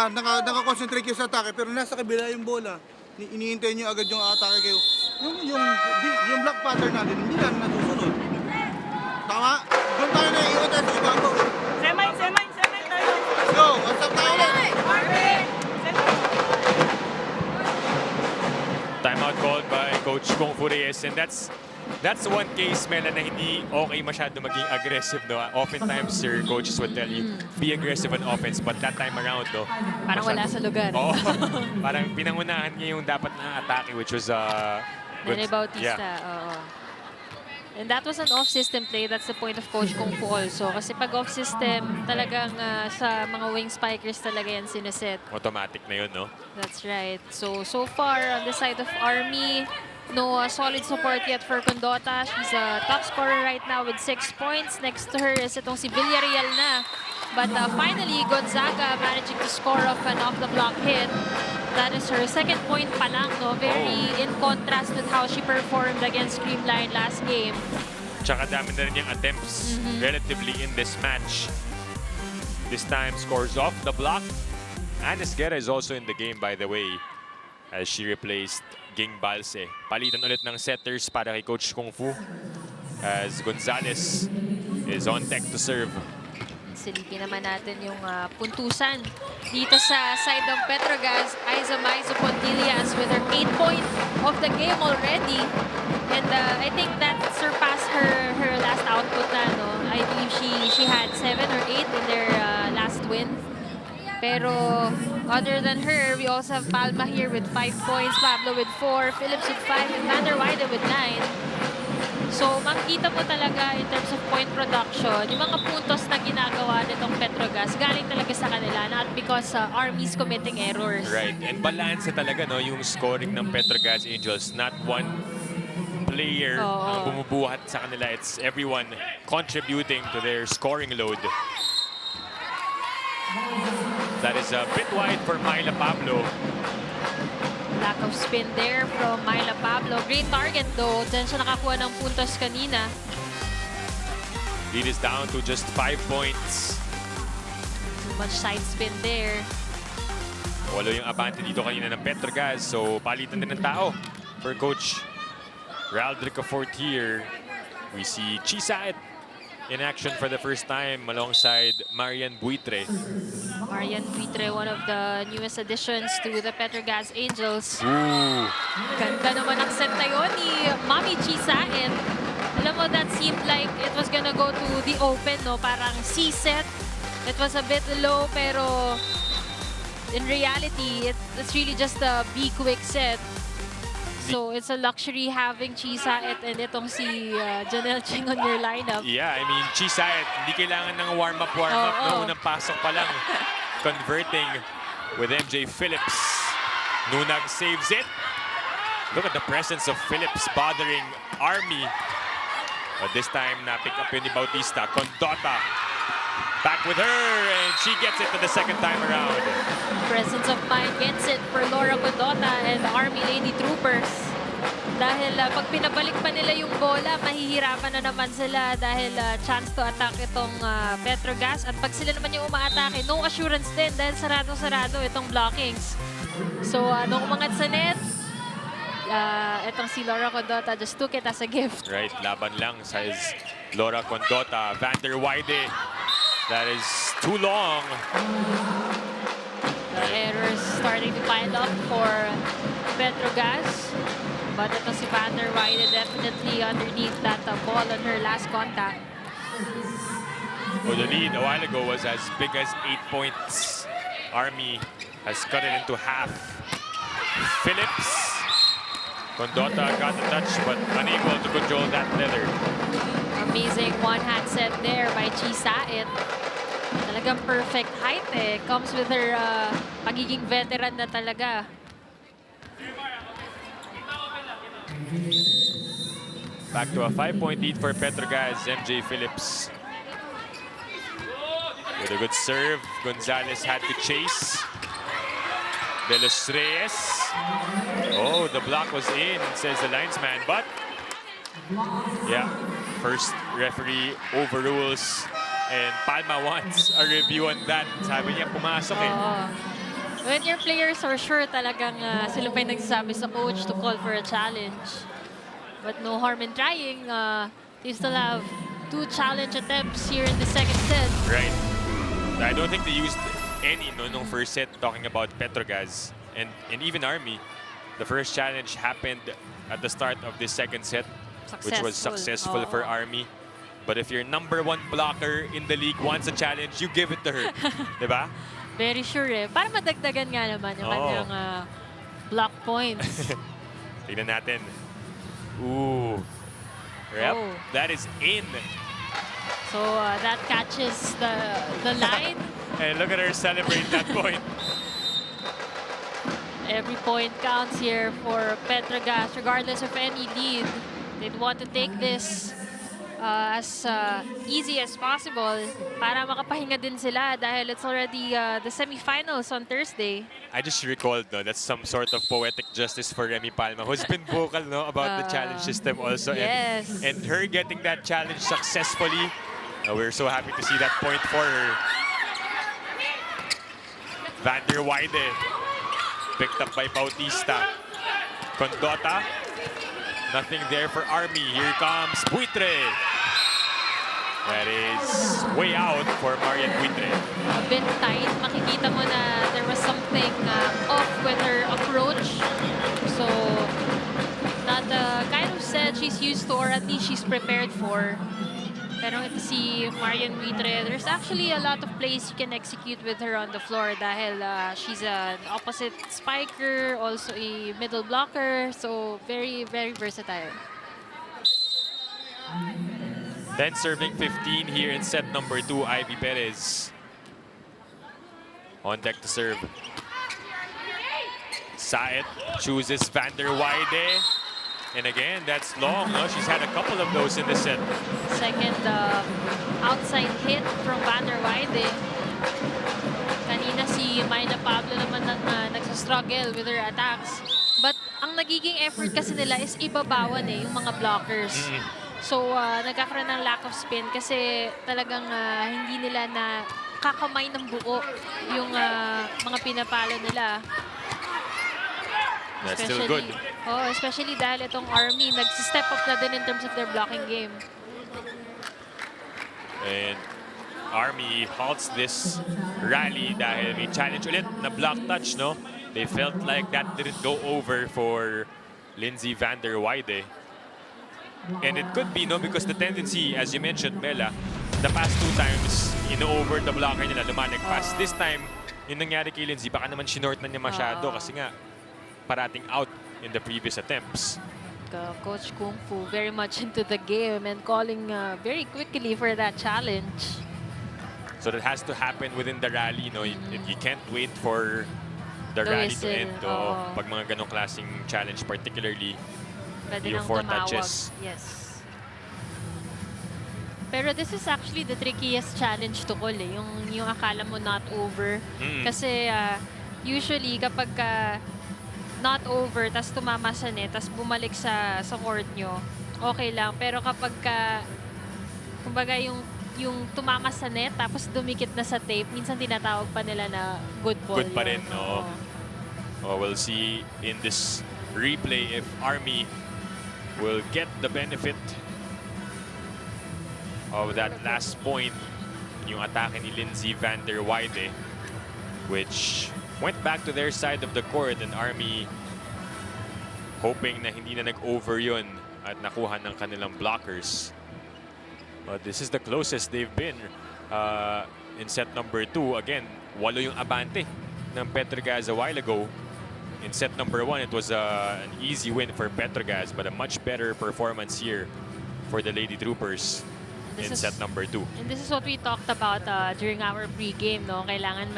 Naka-concentrate kayo sa atake pero nasa kabila yung bola. Iniintay nyo agad yung atake kayo. Yung block pattern natin, hindi lang nasusunod. Tama? Doon tayo na iwan tayo sa ibabaw. Semay tayo. Let's go! What's up tayo ulit? Coach Kung Fu Reyes. And that's one case, Mela, na hindi okay masyado maging aggressive. No? Oftentimes, sir, coaches would tell you, be aggressive on offense. But that time around, no, Parang wala sa lugar. Oo. Parang pinangunahan niya yung dapat na atake, which was Nene Bautista. Yeah. Oo. And that was an off-system play. That's the point of Coach Kung Fu also. Kasi pag off-system, talagang sa mga wing spikers talaga yan sineset. Automatic na yun, no? That's right. So far on the side of Army, no solid support yet for Condota. She's a top scorer right now with 6 points. Next to her is itong si Villarreal na. But finally, Gonzaga managing to score off an off-the-block hit. That is her second point pa lang, no? Very in contrast with how she performed against Creamline last game. Tsaka dami na rin yung attempts relatively in this match. This time scores off the block. Anis Guerra is also in the game, by the way, as she replaced Ging Balse. Palitan ulit ng setters para kay Coach Kung Fu as Gonzalez is on deck to serve. Silipin naman natin yung puntusan dito sa side ng Petrogaz. Aiza Maizo Pontillas with her 8th point of the game already. And I think that surpassed her last output na, no? I believe she had 7 or 8 in their last win. Pero other than her, we also have Palma here with 5 points, Pablo with 4, Phillips with 5, and Van der Weide with 9. So, makikita mo talaga in terms of point production, yung mga puntos na ginagawa nitong Petrogaz, galing talaga sa kanila, not because Army's committing errors. Right. And balance talaga, no, yung scoring ng Petrogaz Angels. Not one player ang bumubuhat sa kanila. It's everyone contributing to their scoring load. That is a bit wide for Myla Pablo. Lack of spin there from Myla Pablo. Great target though. Diyan siya nakakuha ng puntos kanina. Lead is down to just 5 points. Too much side spin there. Walo yung abante dito kanina ng Petrogaz. So palitan din ng tao for Coach Raldrick Fort here. We see Chisaet in action for the first time alongside Marian Buitre. Marian Buitre, one of the newest additions to the Petrogaz Angels. Ooh. Ganda naman ang set na yun ni Mami Chisaet. Alam mo, that seemed like it was gonna go to the open, no? Parang C set. It was a bit low, pero in reality, it's really just a B quick set. So it's a luxury having Chisaet and itong si Janelle Cheng on your lineup. Yeah, I mean, Chisaet, hindi kailangan ng warm-up. No, unang pasok pa lang. Converting with MJ Phillips. Nunag saves it. Look at the presence of Phillips bothering Army. But this time, na-pick up yun ni Bautista. Condota back with her, and she gets it to the second time around. Presence of mind gets it for Laura Condota and Army Lady Troopers. Dahil pag pinabalik pa nila yung bola, mahihirapan na naman sila dahil chance to attack itong Petrogaz. At pag sila naman yung umaatake, no assurance din dahil sarado-sarado itong blockings. So, nung umangat sa net, itong si Laura Condota just took it as a gift. Right, laban lang says Laura Condota. Van der Weide, that is too long. The errors starting to pile up for Petrogaz. But ito si Van der Weide definitely underneath that ball on her last contact. Well, the lead a while ago was as big as 8 points. Army has cut it into half. Phillips. Condota got the touch but unable to control that leather. Amazing one-hand set there by Chisaet. Talagang perfect height eh. Comes with her pagiging veteran na talaga. Back to a 5-point lead for Petrogaz. MJ Phillips with a good serve. Gonzalez had to chase. De Los Reyes. Oh, the block was in, says the linesman. But, yeah, first referee overrules. And Palma wants a review on that. Sabi niya, pumasok eh. When your players are sure talagang sila pa yung nagsasabi sa coach to call for a challenge. But no harm in trying. They still have 2 challenge attempts here in the second set. Right. I don't think they used any no first set, talking about Petrogaz and even Army. The first challenge happened at the start of the second set, which was successful for Army. But if your #1 blocker in the league wants a challenge, you give it to her. Diba? Very sure eh. Para madagdagan nga naman yung kanyang block points. Tignan natin. Ooh. Yep, that is in. So that catches the line. And look at her celebrate that point. Every point counts here for PETRO GAZZ, regardless of any lead. They'd want to take this as easy as possible para makapahinga din sila dahil it's already the semifinals on Thursday. I just recalled, no, that's some sort of poetic justice for Remy Palma, who's been vocal, no, about the challenge system also. Yes. And her getting that challenge successfully. We're so happy to see that point for her. Van der Weide, picked up by Bautista. Condota, nothing there for Army. Here comes Buitre. That is way out for Marian Buitre. A bit tight. Makikita mo na there was something off with her approach. So, not the kind of set she's used to, or at least she's prepared for. Pero ito si Marian Buitre, there's actually a lot of plays you can execute with her on the floor dahil she's an opposite spiker, also a middle blocker, so very, very versatile. Then serving 15 here in set #2, Ivy Perez. On deck to serve. Saet chooses Van der Weide. And again, that's long, no? She's had a couple of those in this set. Second outside hit from Van der Weide. Kanina si Mayna Pablo naman nagsastruggle with her attacks. But ang nagiging effort kasi nila is ibabawan yung mga blockers. So nagkakaroon ng lack of spin kasi talagang hindi nila na kakamay ng buo yung mga pinapalo nila. That's still good. Oh, especially dahil itong Army nag-step up na din in terms of their blocking game. And Army halts this rally dahil may challenge ulit na block touch, no? They felt like that didn't go over for Lindsay Van der Weide. And it could be, no? Because the tendency, as you mentioned, Mela, the past 2 times, ino-over the blocker nila, lumanagpas. This time, yung nangyari kay Lindsay, baka naman sinort na niya masyado kasi nga, parating out in the previous attempts. Coach Kung Fu very much into the game and calling very quickly for that challenge. So that has to happen within the rally. No? You can't wait for the rally to end. Pag mga ganong klaseng challenge, particularly yung 4 touches. Yes. Pero this is actually the trickiest challenge to call eh. Yung akala mo not over. Kasi usually kapag not over, tas tumama sa net, tas bumalik sa court nyo, okay lang. Pero kapag kumbaga yung tumama sa net, tapos dumikit na sa tape, minsan tinatawag pa nila na good ball. Good pa rin, no? We'll see in this replay if Army will get the benefit of that last point, yung atake ni Lindsay Van der Weide, which went back to their side of the court, and Army hoping na hindi na nag-over yun at nakuha ng kanilang blockers. But this is the closest they've been in set #2. Again, 8 yung abante ng PETRO GAZZ a while ago. In set #1, it was an easy win for PETRO GAZZ, but a much better performance here for the Lady Troopers in set #2. And this is what we talked about during our pre-game, no? Kailangan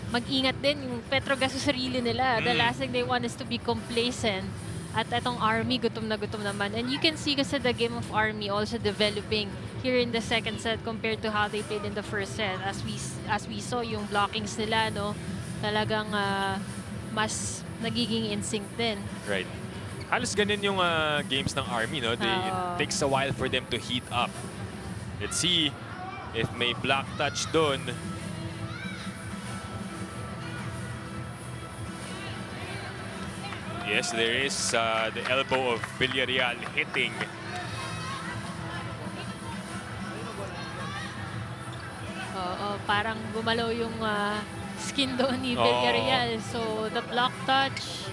mag-ingat din yung PETRO GAZZ sa sarili nila. The last thing they want is to be complacent. At itong Army, gutom na gutom naman. And you can see kasi the game of Army also developing here in the second set compared to how they played in the first set. As we saw, yung blockings nila, no, talagang mas nagiging in sync din. Right. Halos ganun yung games ng Army, no? It takes a while for them to heat up. Let's see if may block touch dun. Yes, there is the elbow of Villarreal hitting. Parang gumalaw yung skin doon ni Villarreal. So the block touch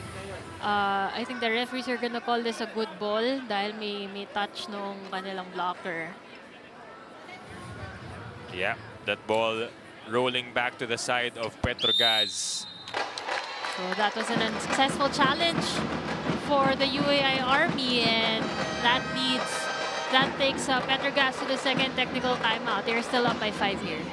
I think the referees are gonna call this a good ball dahil may touch nung kanilang blocker. Yeah, that ball rolling back to the side of PETRO GAZZ. So that was an unsuccessful challenge for the UAI Army, and that takes PETRO GAZZ to the second technical timeout. They're still up by 5 here.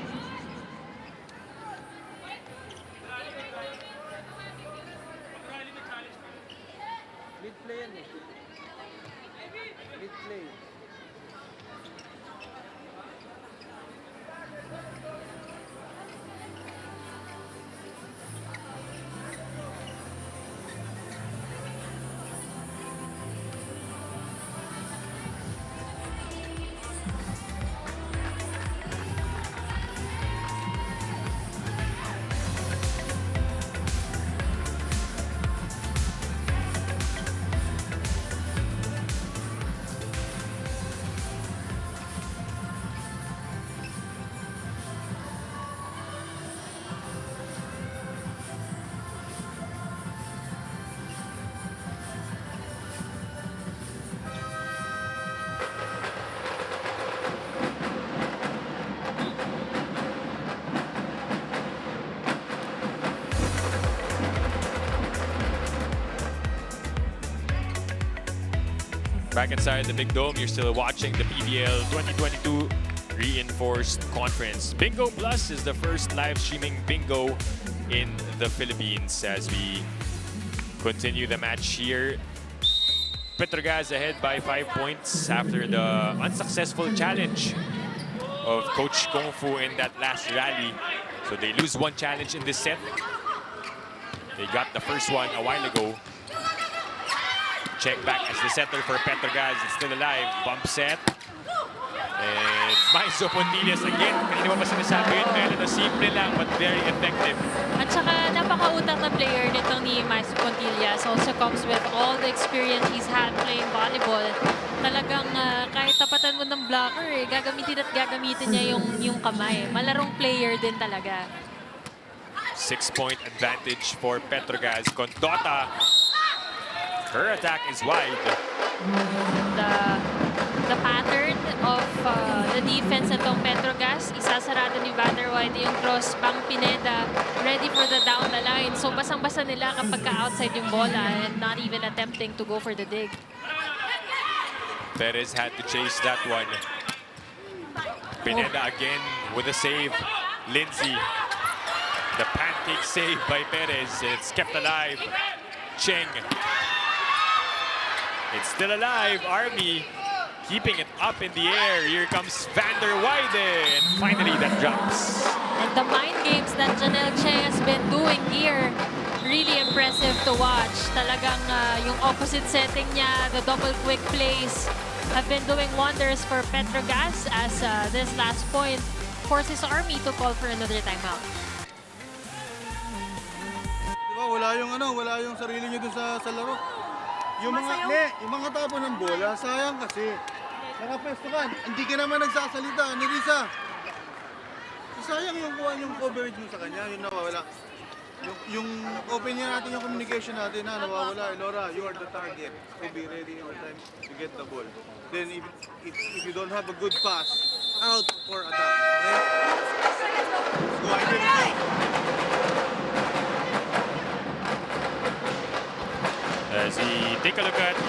Back inside the Big Dome, you're still watching the PVL 2022 Reinforced Conference. Bingo Plus is the first live streaming bingo in the Philippines as we continue the match here. PETRO GAZZ ahead by 5 points after the unsuccessful challenge of Coach Kung Fu in that last rally. So they lose one challenge in this set. They got the first one a while ago. Check back as the setter for PETRO GAZZ. It's still alive. Bump set. And Maizo Pontillas again. Kanina pa sinasabi yun, Melo, na simple lang but very effective. At saka napakautak na player nitong ni Maizo Pontillas. Also comes with all the experience he's had playing volleyball. Talagang kahit tapatan mo ng blocker, gagamitin at gagamitin niya yung kamay. Malarong player din talaga. 6-point advantage for PETRO GAZZ. Condota. Her attack is wide. The pattern of the defense itong PETRO GAZZ, isasarado ni Vander White yung cross pang Pineda, ready for the down the line. So basang-basa nila kapag ka-outside yung bola and not even attempting to go for the dig. Perez had to chase that one. Pineda again with a save. Lindsay. The pancake save by Perez. It's kept alive. Cheng. It's still alive. Army keeping it up in the air. Here comes Vander Wyde. And finally, that drops. And the mind games that Janelle Cheng has been doing here, really impressive to watch. Talagang yung opposite setting niya, the double quick plays, have been doing wonders for PETRO GAZZ as this last point forces Army to call for another timeout. Diba, wala yung sarili niyo dun sa laro. Yung mga tapo ng bola, sayang kasi. Nakapesto ka, hindi ka naman nagsasalita. Nirisa, sayang yung coverage mo sa kanya, yung nawawala. Yung open niya natin yung communication natin na nawawala. Laura, you are the target. So be ready all time to get the ball. Then if you don't have a good pass, out for attack. Okay? Go ahead. As we take a look at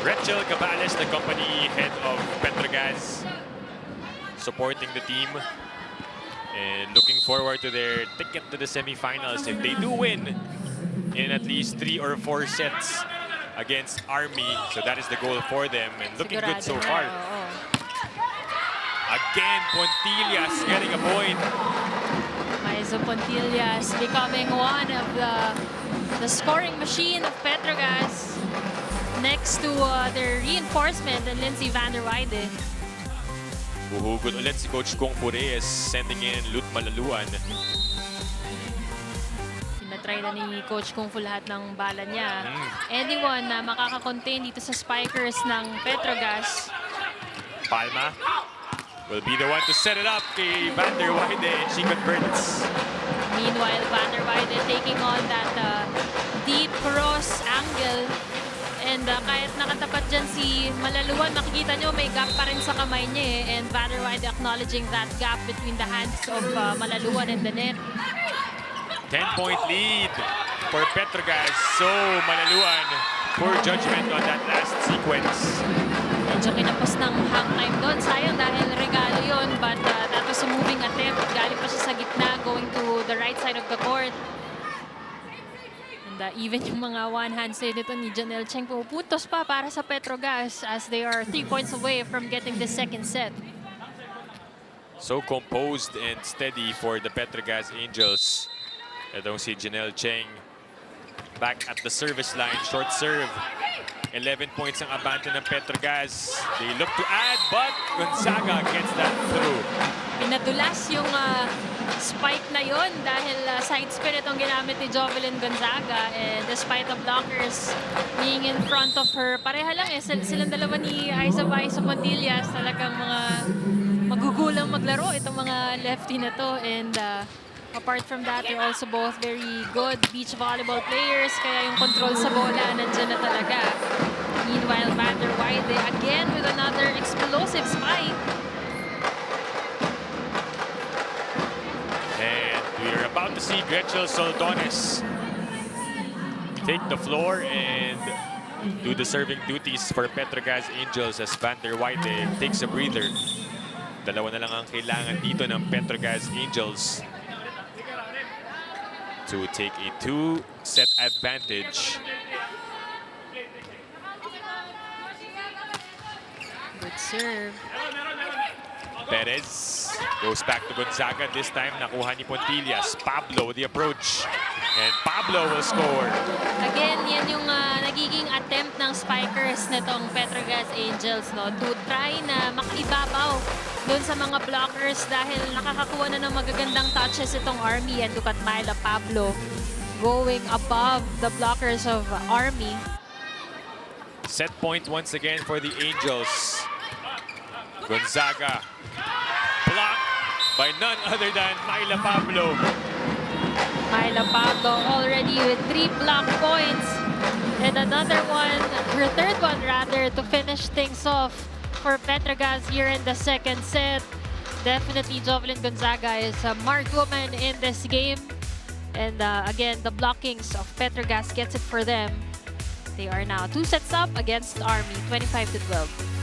Rachel Cabales, the company head of PETRO GAZZ, supporting the team and looking forward to their ticket to the semifinals if they do win in at least 3 or 4 sets against Army. So that is the goal for them and looking good so far. Again, Pontillas getting a point. Maizo Pontillas becoming one of the scoring machine of PETRO GAZZ next to their reinforcement and Lindsay Vander Wyde. Huhugot ulit si Coach Kung Fu Reyes, sending in Lut Malaluan. Tinatry na ni Coach Kung Fu lahat ng bala niya. Anyone na makaka-contain dito sa spikers ng PETRO GAZZ. Palma will be the one to set it up kay Vander Wyde and she converts. Meanwhile, Vander Wyde taking on that deep cross angle And kahit nakatapat dyan si Malaluan, makikita nyo may gap pa rin sa kamay niya eh. And Vander Wide acknowledging that gap between the hands of Malaluan and the net. 10-point lead for Petro GAZZ. So, Malaluan, poor judgment on that last sequence. Medyo kinapos ng hang time doon. Sayang dahil regalo yun. But that was a moving attempt. Galing pa siya sa gitna, going to the right side of the court. And even yung mga one-hand save nito ni Janelle Cheng puputos pa para sa Petro GAZZ as they are 3 points away from getting the second set. So composed and steady for the Petro GAZZ Angels. Itong si Janelle Cheng back at the service line, short serve. 11 points ang abante ng Petro GAZZ. They look to add, but Gonzaga gets that through. Pinadulas yung spike na yon dahil side spin itong ginamit ni Jovelyn Gonzaga. And despite the blockers being in front of her, pareha lang eh. Silang dalawa ni Aiza Pontillas, talagang mga magugulang maglaro itong mga lefty na to. And apart from that, they're also both very good beach volleyball players. Kaya yung control sa bola, nandiyan na talaga. Meanwhile, Vander Wide again with another explosive spike. And we're about to see Gretchen Soldones take the floor and do the serving duties for Petro GAZZ Angels as Vander Wide takes a breather. Dalawa na lang ang kailangan dito ng Petro GAZZ Angels to take a 2-set advantage. Good serve. Perez goes back to Gonzaga. This time, nakuha ni Pontillas. Pablo with the approach. And Pablo will score. Again, yan yung nagiging attempt ng spikers nitong Petro GAZZ Angels, no? To try na makaibabaw doon sa mga blockers dahil nakakakuha na ng magagandang touches itong Army. And look at Myla Pablo going above the blockers of Army. Set point once again for the Angels. Gonzaga blocked by none other than Myla Pablo. Myla Pablo already with 3 block points. And another one, her third one rather, to finish things off for Petro GAZZ here in the second set. Definitely Jovelyn Gonzaga is a marked woman in this game. And again, the blockings of Petro GAZZ gets it for them. They are now 2 sets up against Army, 25-12.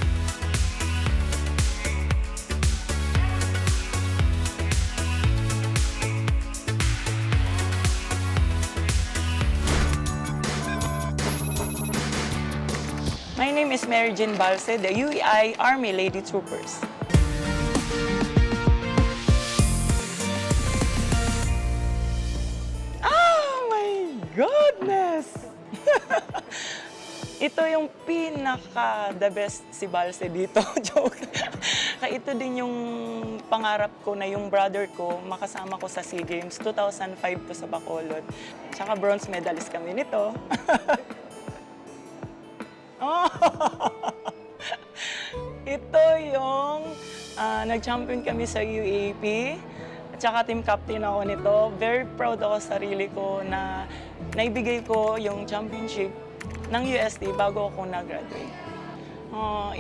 My name is Mary Jean Balse, the UEI Army Lady Troopers. Oh my goodness! Ito yung pinaka-the best si Balse dito. Joke. Ito din yung pangarap ko na yung brother ko makasama ko sa SEA Games 2005 to sa Bacolod. Tsaka bronze medalist kami nito. Oh. Ito yung nag-champion kami sa UAP. At saka team captain ako nito. Very proud ako sa sarili ko na naibigay ko yung championship ng UST bago ako nag-graduate.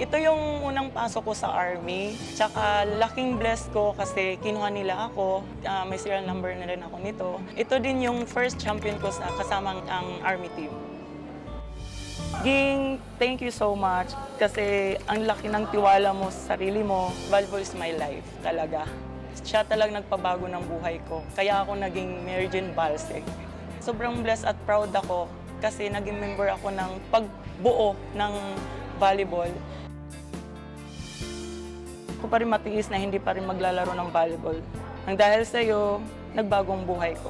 Ito yung unang pasok ko sa Army. Tsaka laking blessed ko kasi kinuha nila ako. May serial number na rin ako nito. Ito din yung first champion ko sa kasamang ang Army team. Ging, thank you so much kasi ang laki ng tiwala mo sa sarili mo. Volleyball is my life talaga. Siya talagang nagpabago ng buhay ko. Kaya ako naging Mary Jean Balse. Sobrang blessed at proud ako kasi naging member ako ng pagbuo ng volleyball. Ako pa rin matiis na hindi pa rin maglalaro ng volleyball. Ang dahil sa'yo, nagbagong buhay ko.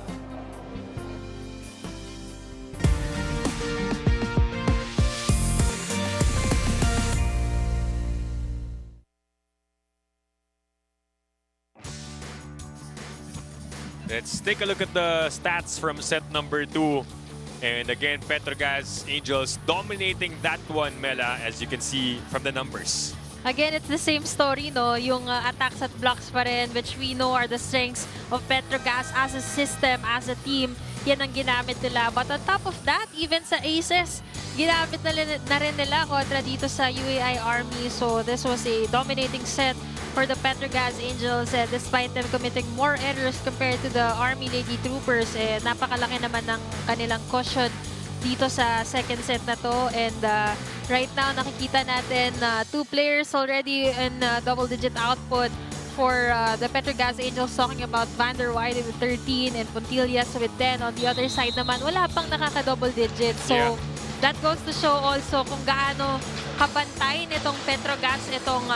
Let's take a look at the stats from set number 2. And again, Petro GAZZ Angels dominating that one, Mela, as you can see from the numbers. Again, it's the same story, no? Yung attacks at blocks pa rin, which we know are the strengths of Petro GAZZ as a system, as a team. Yan ang ginamit nila. But on top of that, even sa aces, ginamit na rin nila kontra dito sa UAI Army. So this was a dominating set for the PETRO GAZZ Angels, despite them committing more errors compared to the Army Lady Troopers. Napakalaki naman ng kanilang cushion dito sa second set na to. And right now, nakikita natin 2 players already in double-digit output for the PETRO GAZZ Angels, talking about Van der Weide with 13 and Puntillas with 10. On the other side naman, wala pang nakaka-double digit. So that goes to show also kung gaano kabantay nitong PETRO GAZZ itong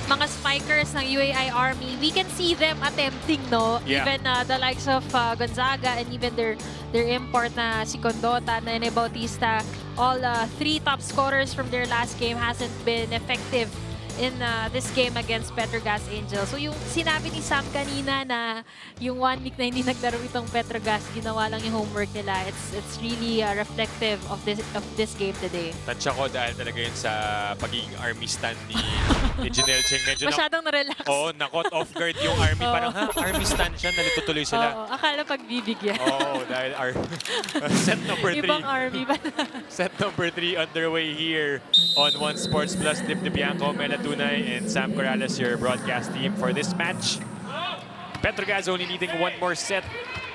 mga spikers ng UAI Army. We can see them attempting, no? Even the likes of Gonzaga and even their import na si Condota and Bautista, all 3 top scorers from their last game hasn't been effective in this game against PETRO GAZZ Angels. So yung sinabi ni Sam kanina na yung 1 week na hindi naglaro itong PETRO GAZZ, ginawa lang yung homework nila. It's really reflective of this game today. Tansya ko dahil talaga yun sa pagiging Army stand ni Janelle Cheng. Medyo masyadong na-relax. Oo, na-caught off guard yung Army. Parang Army stand siya, nalito tuloy sila. Akala pagbibigyan. Oo, dahil set number 3. Ibang Army ba? Set number 3 underway here on One Sports Plus. Dip Bianco, Tunay and Sam Corrales, your broadcast team for this match. PETRO GAZZ only needing 1 more set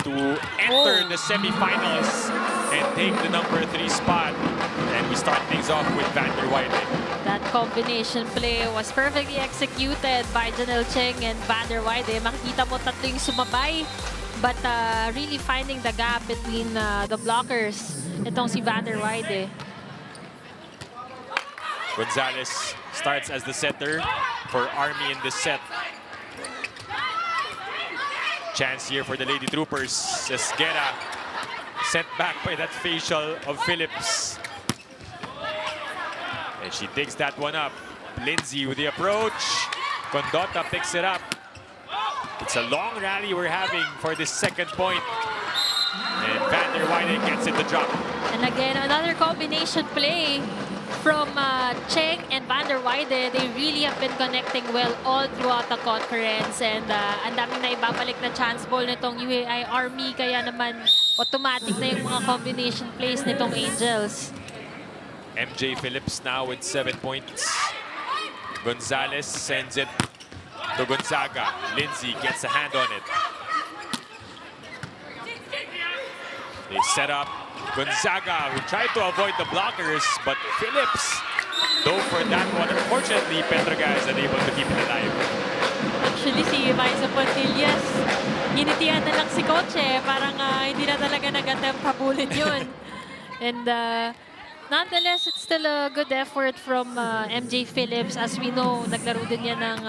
to enter the semifinals and take the number 3 spot. And we start things off with Van der Weide. That combination play was perfectly executed by Janelle Cheng and Van der Weide. Makikita mo tatlo yung sumabay, but really finding the gap between the blockers. Itong si Van der Weide. Gonzalez starts as the setter for Army in this set. Chance here for the Lady Troopers. Esguera sent back by that facial of Phillips. And she digs that one up. Lindsay with the approach. Condota picks it up. It's a long rally we're having for this second point. And Van der Weide gets it to drop. And again, another combination play from Cheng and Van der Weide. They really have been connecting well all throughout the conference. And ang daming na ibabalik na chance ball nitong UAI Army. Kaya naman automatic na yung mga combination plays nitong Angels. MJ Phillips now with 7 points. Gonzalez sends it to Gonzaga. Lindsay gets a hand on it. They set up Gonzaga, who tried to avoid the blockers, but Phillips dove for that one. Unfortunately, PETRO GAZZ is unable to keep it alive. Actually, si Maisa Pontillas, ginitihan na lang si Coach Parang hindi na talaga nag-attempt habulin yun. And nonetheless, it's still a good effort from MJ Phillips. As we know, naglaro din yan ng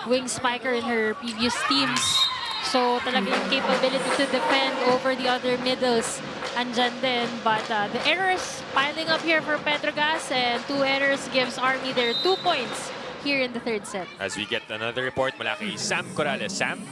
wing spiker in her previous teams. So talaga yung capability to defend over the other middles andyan din. But the errors piling up here for PETRO GAZZ, and 2 errors gives Army their 2 points here in the third set. As we get another report mula kay Sam Corrales. Sam?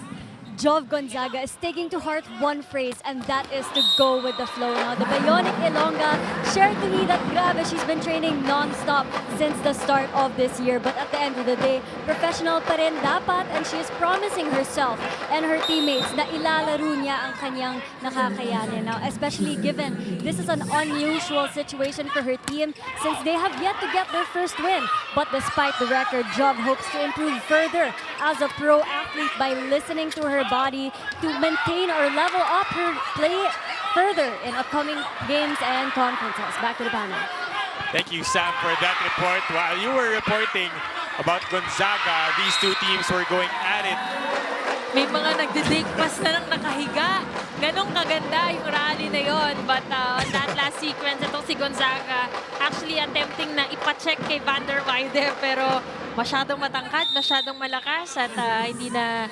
Jov Gonzaga is taking to heart one phrase, and that is to go with the flow. Now, the Bionic Ilongga shared to me that grabe, she's been training non-stop since the start of this year. But at the end of the day, professional pa rin dapat, and she is promising herself and her teammates na ilalaro niya ang kanyang nakakayanin. Now, especially given this is an unusual situation for her team since they have yet to get their first win. But despite the record, Jov hopes to improve further as a pro athlete by listening to her body to maintain or level up her play further in upcoming games and conferences. Back to the panel. Thank you, Sam, for that report. While you were reporting about Gonzaga, these 2 teams were going at it. May mga nagdi-dig pass na lang nakahiga. Ganong kaganda yung rally na yon. But on that last sequence, itong si Gonzaga actually attempting na ipacheck kay Van der Weide, pero masyadong matangkad, masyadong malakas, at hindi na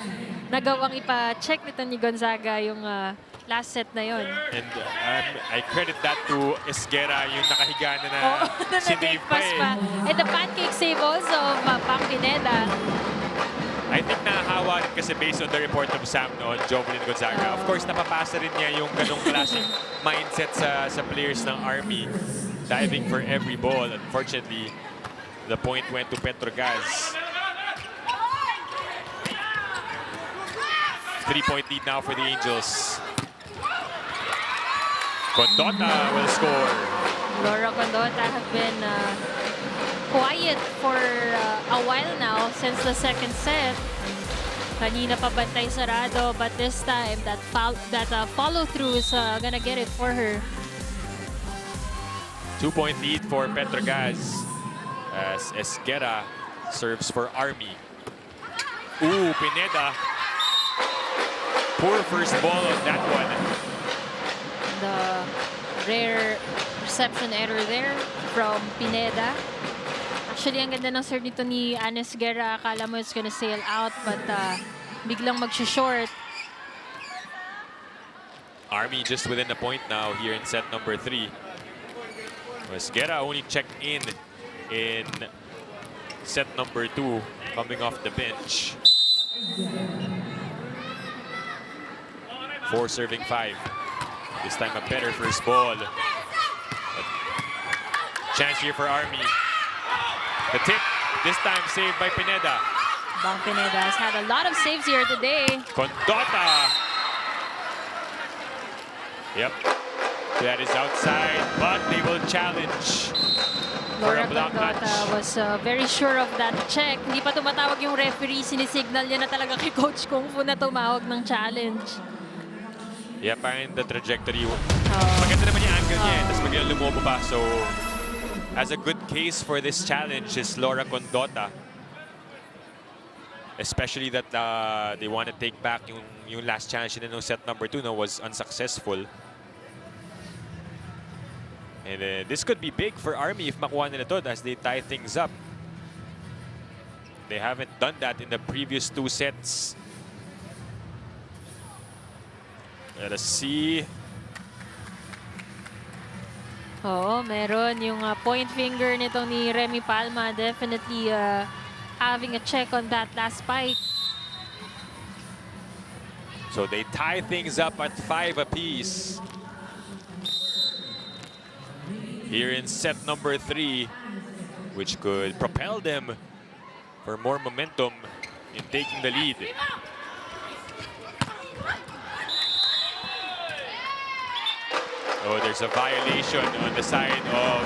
nagawang ipa-check nito ni Gonzaga yung last set na yon. And I credit that to Esguera, yung nakahiga na sinave pa And the pancake save also of Pang Pineda. I think nahahawa rin kasi based on the report of Sam noon, Jovelyn Gonzaga. Of course, napapasa rin niya yung ganong klaseng mindset sa players ng Army, diving for every ball. Unfortunately, the point went to PETRO GAZZ. 3-point lead now for the Angels. Condota will score. Laura Condota have been quiet for a while now since the second set. Kanina pa bantay sarado, but this time that follow-through is gonna get it for her. 2-point lead for Petro GAZZ as Esguerra serves for Army. Ooh, Pineda. Poor first ball on that one. The rare reception error there from Pineda. Actually, ang ganda ng serve nito ni Anes Guerra. Akala mo it's gonna sail out, but biglang mag-short. Army just within the point now here in set number 3. Esguerra only checked in set number 2, coming off the bench. 4 serving 5. This time a better first ball. Chance here for Army. The tip, this time saved by Pineda. Bang Pineda has had a lot of saves here today. Condota. Yep. That is outside, but they will challenge. Laura block Condota match. was very sure of that check. Hindi pa tumatawag yung referee. Sinisignal niya na talaga kay Coach Kung Fu na tumawag ng challenge. Yeah, parang the trajectory. Maganda naman yung angle niya. Tapos biglang lumobo pa. So, as a good case for this challenge is Laura Condota. Especially that they want to take back yung last challenge in set number 2 was unsuccessful. And this could be big for Army if makuha nila to as they tie things up. They haven't done that in the previous 2 sets. Let us see. Oo, meron yung point finger nito ni Remy Palma. Definitely having a check on that last spike. So they tie things up at 5 apiece. Here in set number 3, which could propel them for more momentum in taking the lead. Oh, there's a violation on the side of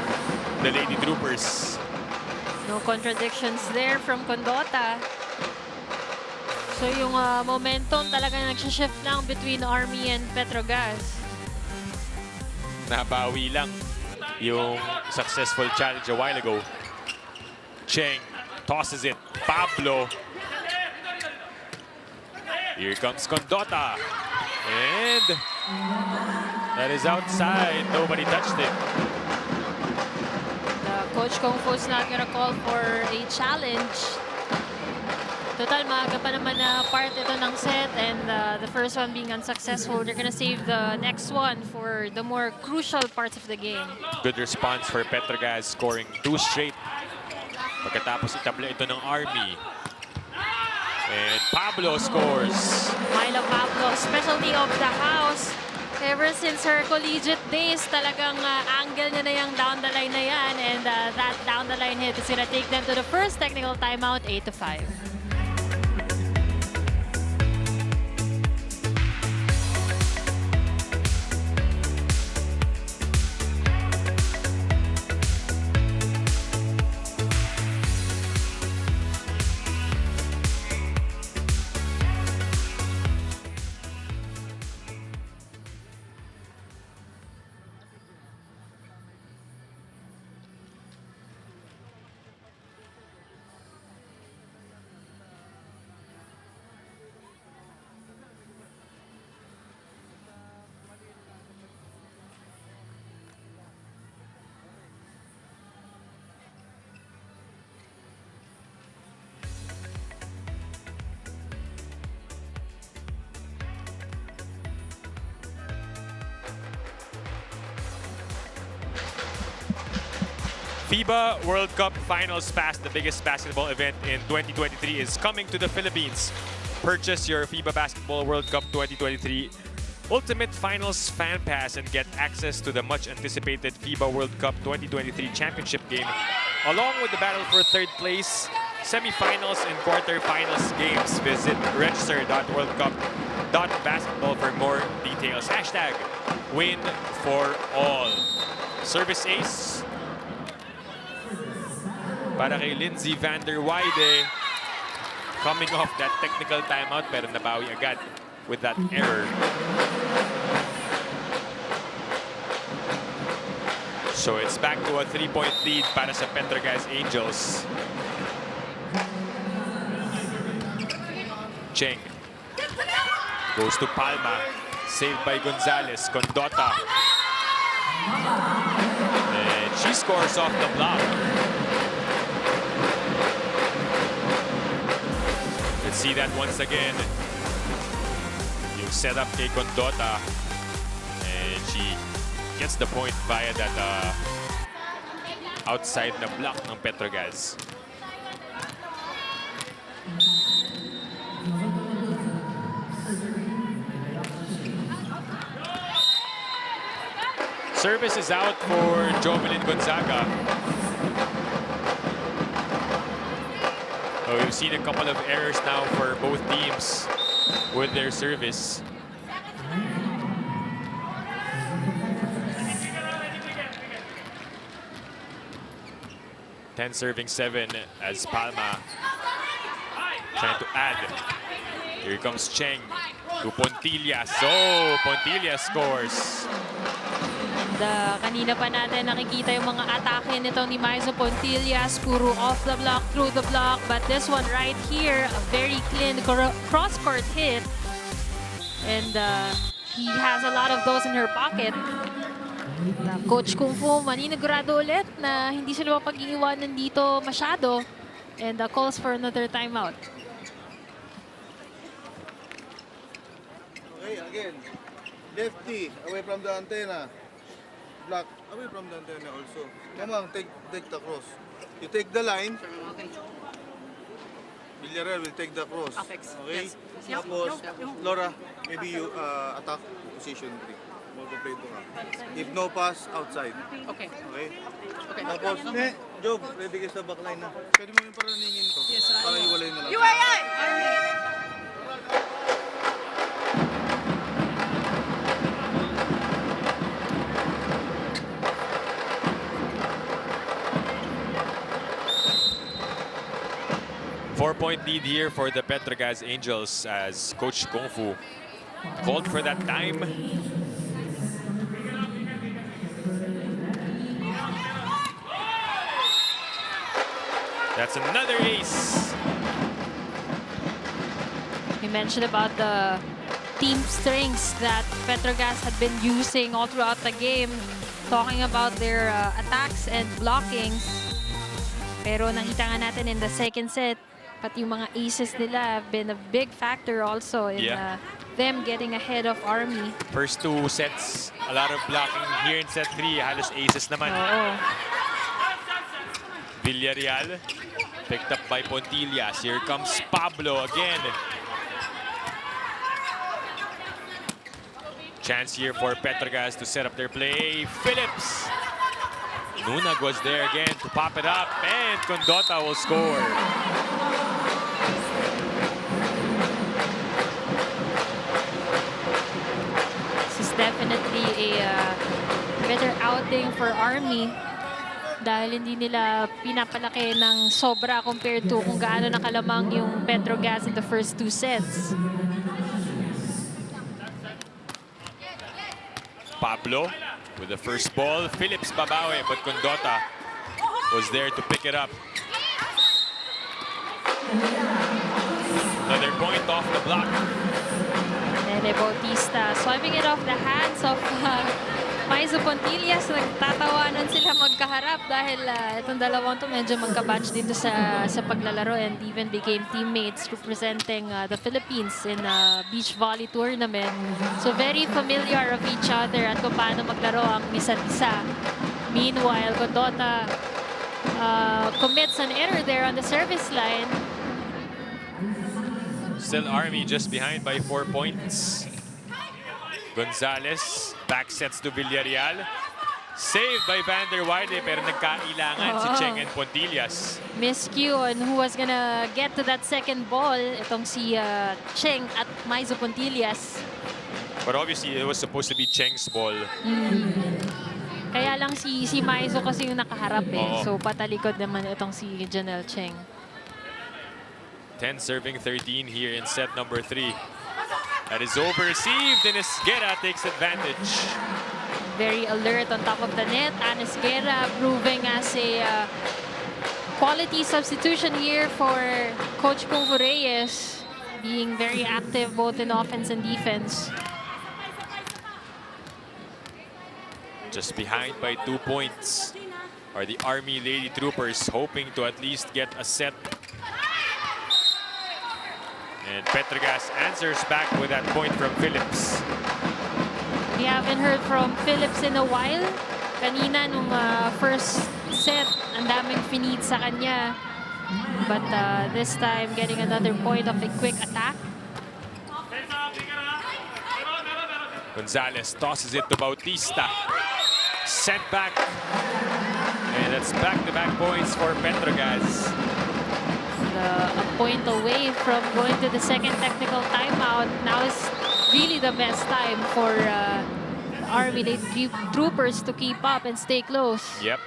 the Lady Troopers. No contradictions there from Condota. So yung momentum talaga nagsha-shift lang between Army and Petro GAZZ. Nabawi lang yung successful challenge a while ago. Cheng tosses it. Pablo. Here comes Condota. And that is outside. Nobody touched it. Coach Kung Fu's not gonna call for a challenge. Total, maaga pa naman na part ito ng set, and the first one being unsuccessful. They're gonna save the next one for the more crucial parts of the game. Good response for Petro GAZZ, scoring 2 straight. Pagkatapos itabla ito ng Army. And Pablo scores. Myla Pablo, specialty of the house. Ever since her collegiate days, talagang angle niya na yung down the line na yan. And that down the line hit is gonna take them to the first technical timeout, 8-5. FIBA World Cup Finals Pass, the biggest basketball event in 2023, is coming to the Philippines. Purchase your FIBA Basketball World Cup 2023 Ultimate Finals Fan Pass and get access to the much-anticipated FIBA World Cup 2023 Championship game, along with the battle for third place, semifinals, and quarterfinals games. Visit register.worldcup.basketball for more details. #WinForAll. Service ace para kay Lindsay van der Weide. Coming off that technical timeout pero nabawi agad with that error. So it's back to a 3-point lead para sa PETRO GAZZ Angels. Cheng goes to Palma. Saved by Gonzalez. Condota. And she scores off the block. Let's see that once again. Yung setup kay Condota. And she gets the point via that outside na block ng PETRO GAZZ. Service is out for Jovelyn Gonzaga. So we've seen a couple of errors now for both teams with their service. Ten serving 7 as Palma trying to add. Here comes Cheng to Pontillas. Oh, Pontillas scores. Kanina pa natin nakikita yung mga atake nito ni Maizo Pontillas. Puro off the block, through the block. But this one right here, a very clean cross-court hit. And he has a lot of those in her pocket. Coach Kung Fu maninigurado ulit na hindi sila mapag-iiwanan dito masyado. And calls for another timeout. Okay, again. Lefty, away from the antenna. Block, away from the antenna also. Mamang, take the cross. You take the line. Villarreal will take the cross. Okay? Tapos, Laura, maybe you attack position 3. Magpaplay ka. If no pass, outside. Okay. Tapos, Job, ready ka sa backline na. Pwede mo yung paraningin ko. Para iwalay na lang. UAI! 4-point lead here for the PETRO GAZZ Angels as Coach Kung Fu called for that time. That's another ace. We mentioned about the team strengths that PETRO GAZZ had been using all throughout the game, talking about their attacks and blockings. Pero nakita nga natin in the second set, pati yung mga aces nila have been a big factor also in them getting ahead of Army. First 2 sets, a lot of blocking. Here in set 3, halos aces naman. Villarreal, picked up by Pontillas. Here comes Pablo again. Chance here for PETRO GAZZ to set up their play. Phillips. Nunag was there again to pop it up, and Condota will score. This is definitely a better outing for Army dahil hindi nila pinapalaki ng sobra compared to kung gaano nakalamang yung PETRO GAZZ in the first 2 sets. Pablo with the first ball. Phillips babawi, but Condota was there to pick it up. Another point off the block. And Bautista swiping it off the hands of Maizo Pontillas. Nagtatawanan sila magkaharap dahil itong dalawang to medyo magka-batch dito sa paglalaro and even became teammates representing the Philippines in a beach volley tournament. So very familiar of each other at kung paano maglaro ang isa't isa. Meanwhile, Condota commits an error there on the service line. Still Army just behind by 4 points. Gonzalez back sets to Villarreal. Saved by van der Weide pero nagkailangan si Cheng and Pontillas. Miscue on who was gonna get to that second ball. Itong si Cheng at Maizo Pontillas. But obviously it was supposed to be Cheng's ball. Kaya lang si Maizo kasi yung nakaharap eh. Oo. So patalikod naman itong si Janelle Cheng. 10 serving 13 here in set number 3. That is over-received, and Esguerra takes advantage. Very alert on top of the net. Esguerra proving as a quality substitution here for Coach Kungfu Reyes, being very active both in offense and defense. Just behind by 2 points are the Army Lady Troopers, hoping to at least get a set. And PetroGAZZ answers back with that point from Phillips. We haven't heard from Phillips in a while. Kanina nung first set, ang daming finid sa kanya. But this time, getting another point of a quick attack. Gonzalez tosses it to Bautista. Sent back. And that's back-to-back points for PetroGAZZ. A point away from going to the second technical timeout. Now is really the best time for Army Lady Troopers to keep up and stay close. Yep.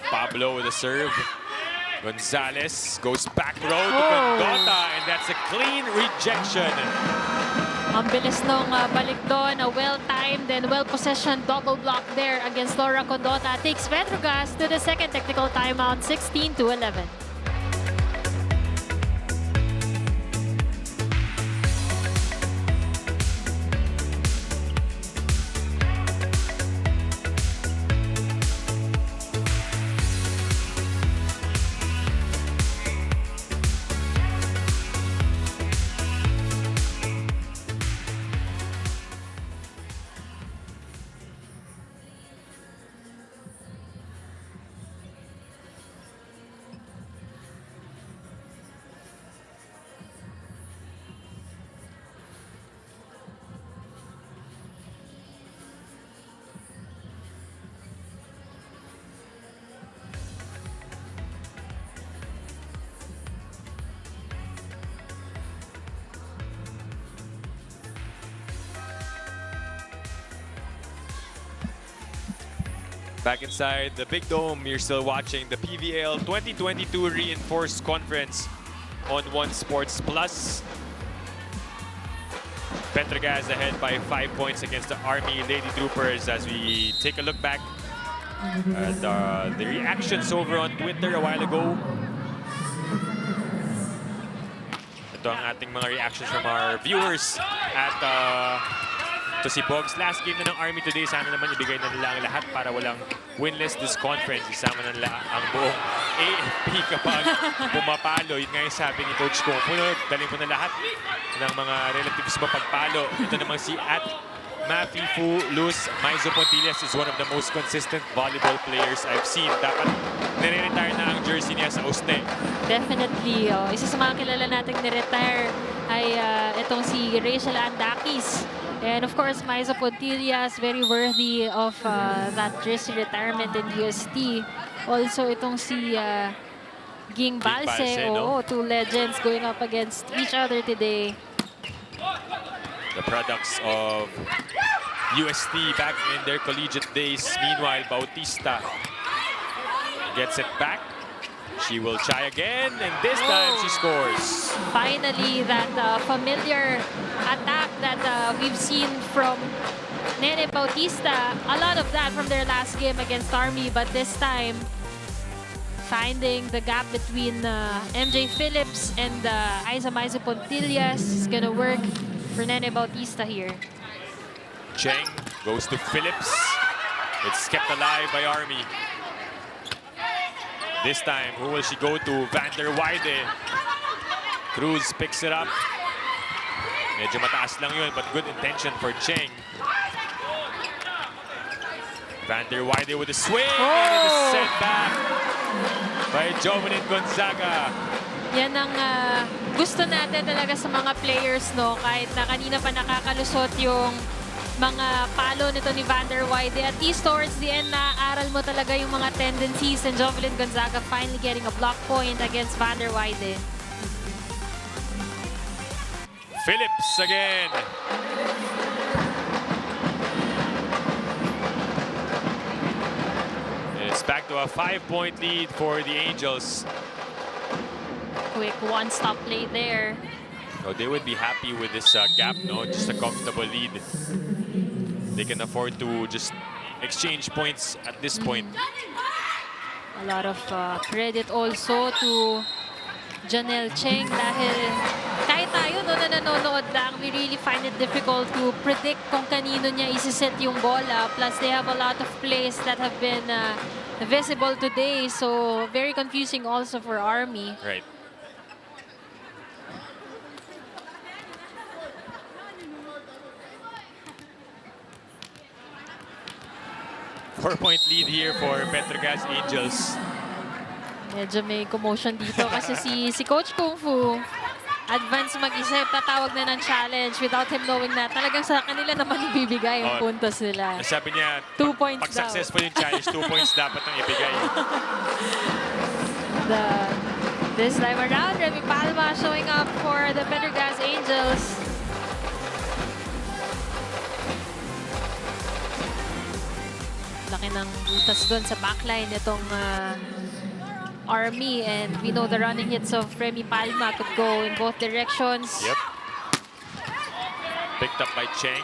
Pablo with a serve. Gonzalez goes back row to Condota, and that's a clean rejection. Ang bilis nung balik doon, a well-timed and well-positioned double block there against Laura Condota. Takes PetroGAZZ to the second technical timeout, 16-11. Back inside the Big Dome, you're still watching the PVL 2022 Reinforced Conference on One Sports Plus. PetroGAZZ ahead by 5 points against the Army Lady Troopers as we take a look back at the reactions over on Twitter a while ago. Ito ang ating mga reactions from our viewers at to si Boggs. Last game na ng Army today, sana naman ibigay na nila ang lahat para walang winless this conference. Isama na nila ang buong AFP kapag pumapalo. Yun nga yung sabi ni Coach Kung. Dalhin mo na lahat ng mga relatives mo pagpalo. Ito naman si Mafi Fu Luz. Maizo Pontillas is one of the most consistent volleyball players I've seen. Dapat nire-retire na ang jersey niya sa Uste. Definitely. Isa sa mga kilala nating ni-retire ay itong si Rachel Andakis. And of course, Maizo Pontillas, very worthy of that jersey retirement in UST. Also, itong si Ging Balse. No? Two legends going up against each other today. The products of UST back in their collegiate days. Meanwhile, Bautista gets it back. She will try again, and this time she scores. Finally, that familiar attack that we've seen from Nene Bautista. A lot of that from their last game against Army, but this time, finding the gap between MJ Phillips and Maizo Pontillas is gonna work for Nene Bautista here. Cheng goes to Phillips. It's kept alive by Army. This time, who will she go to? Van der Weide. Cruz picks it up. Medyo mataas lang yun, but good intention for Cheng. Van der Weide with a swing, and it is sent back by Jovelyn Gonzaga. Yan ang gusto natin talaga sa mga players, no? Kahit na kanina pa nakakalusot yung mga palo nito ni Van der Weide. At least towards the end, naaaral mo talaga yung mga tendencies, and Jovelyn Gonzaga finally getting a block point against Van der Weide. Phillips again. It's back to a 5-point lead for the Angels. Quick one-stop play there. So they would be happy with this gap, no? Just a comfortable lead. They can afford to just exchange points at this point. A lot of credit also to Janelle Cheng dahil kahit tayo no, na nanonood lang, we really find it difficult to predict kung kanino niya isiset yung bola. Plus, they have a lot of plays that have been visible today. So, very confusing also for Army. Right. Four-point lead here for PETRO GAZZ Angels. Medyo may commotion dito kasi si Coach Kung Fu advance mag-isip, tatawag na ng challenge without him knowing na talagang sa kanila naman ibibigay yung puntos nila. Sabi niya, 2 points pag daw. successful yung challenge, 2 points dapat nang ibigay. This time around, Remy Palma showing up for the PETRO GAZZ Angels. Laki ng butas doon sa backline itong Army, and we know the running hits of Remy Palma could go in both directions. Yep. Picked up by Cheng.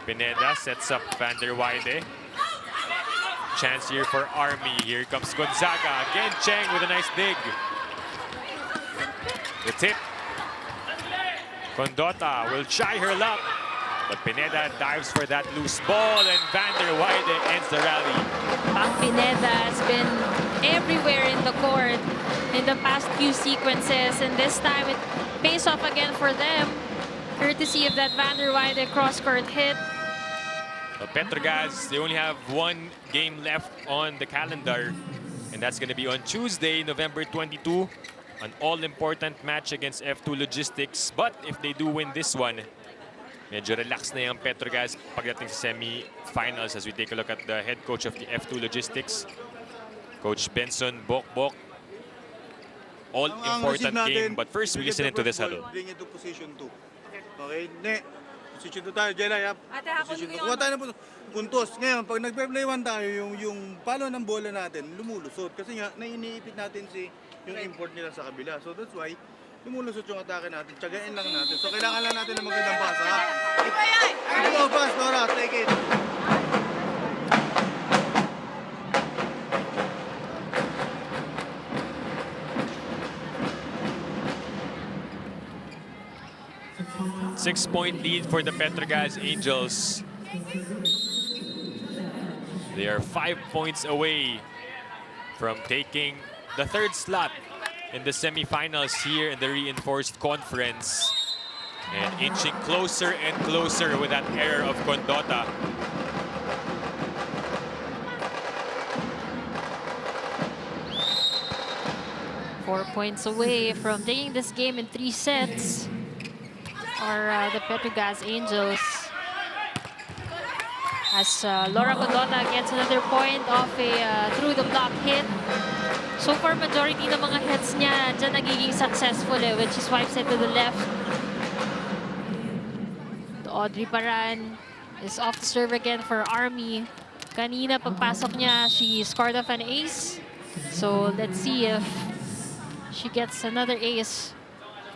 Pineda sets up Van der Weide. Chance here for Army. Here comes Gonzaga. Again, Cheng with a nice dig. The tip. Condota will try her luck, but Pineda dives for that loose ball, and Van der Weide ends the rally. Pang Pineda has been everywhere in the court in the past few sequences, and this time it pays off again for them, courtesy of that Van der Weide cross-court hit. Well, PETRO GAZZ, they only have one game left on the calendar, and that's going to be on Tuesday, November 22, an all-important match against F2 Logistics. But if they do win this one, medyo relax na yung PETRO GAZZ pagdating sa semi-finals as we take a look at the head coach of the F2 Logistics, Coach Benson Bokbok. All-important game, but first we listen into this huddle. Bring it to position 2. Okay, ne. Position 2 tayo, Jelay. Position 2. Kuha tayo ng puntos. Ngayon, pag nag-play 1 tayo, yung palo ng bola natin, lumulusot. Kasi nga, iniipit natin yung import nila sa kabila. So that's why, lumulusot yung atake natin. Tsagain lang natin. So kailangan lang natin ng magandang pass, ha? Ito, pass, Nora. Take it. Six-point lead for the PETRO GAZZ Angels. They are 5 points away from taking the 3rd slot in the semifinals here in the reinforced conference, and inching closer and closer with that error of Condota. Four points away from taking this game in 3 sets are the PETRO GAZZ Angels. As Laura Condota gets another point off a through-the-block hit. So far, majority ng mga hits niya dyan nagiging successful with she swipes it to the left. The Audrey Paran is off the serve again for Army. Kanina, pagpasok niya, she scored off an ace. So let's see if she gets another ace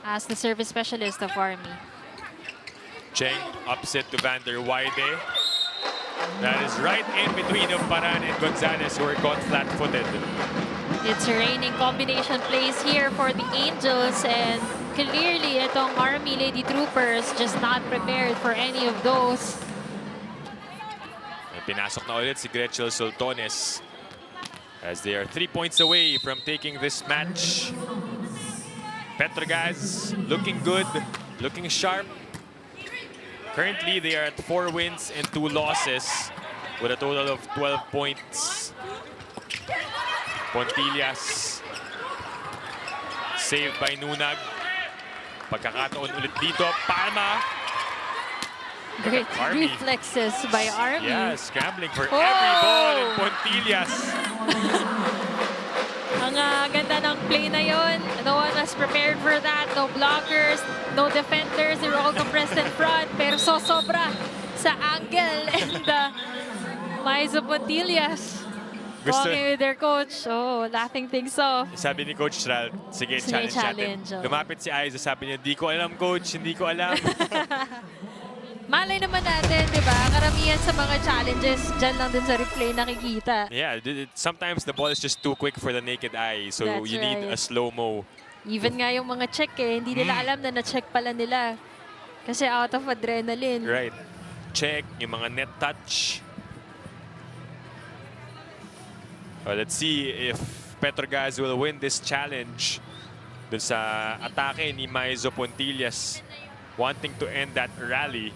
as the service specialist of Army. Cheng upset to Van der Weide. That is right in between of Paran and Gonzalez, who are caught flat-footed. It's raining combination plays here for the Angels, and clearly itong Army Lady Troopers just not prepared for any of those. Pinasok na ulit si Gretchen Soltones as they are 3 points away from taking this match. PETRO GAZZ looking good, looking sharp. Currently, they are at 4 wins and 2 losses with a total of 12 points. Pontillas saved by Nunag. Pagkakataon ulit dito, Palma. Great reflexes by Army. Yeah, scrambling for every ball, and Pontillas. Ang ganda ng play na yun. No one was prepared for that. No blockers, no defenders. They were all compressed in front. Pero sobra sa angle. And Maiza Pontillas Walking with their coach. Oh, laughing things off. Sabi ni Coach Ral, sige, challenge natin. oh. Lumapit si Aiza, sabi niya, hindi ko alam, Coach, hindi ko alam. Malay naman natin, di ba? Karamihan sa mga challenges, dyan lang din sa replay nakikita. Yeah, sometimes the ball is just too quick for the naked eye, so That's you need right. a slow-mo. Even nga yung mga check hindi nila alam na na-check pala nila. Kasi out of adrenaline. Right. Check, yung mga net touch. Well, let's see if PetroGAZZ will win this challenge dun sa atake ni Maizo Pontillas, wanting to end that rally.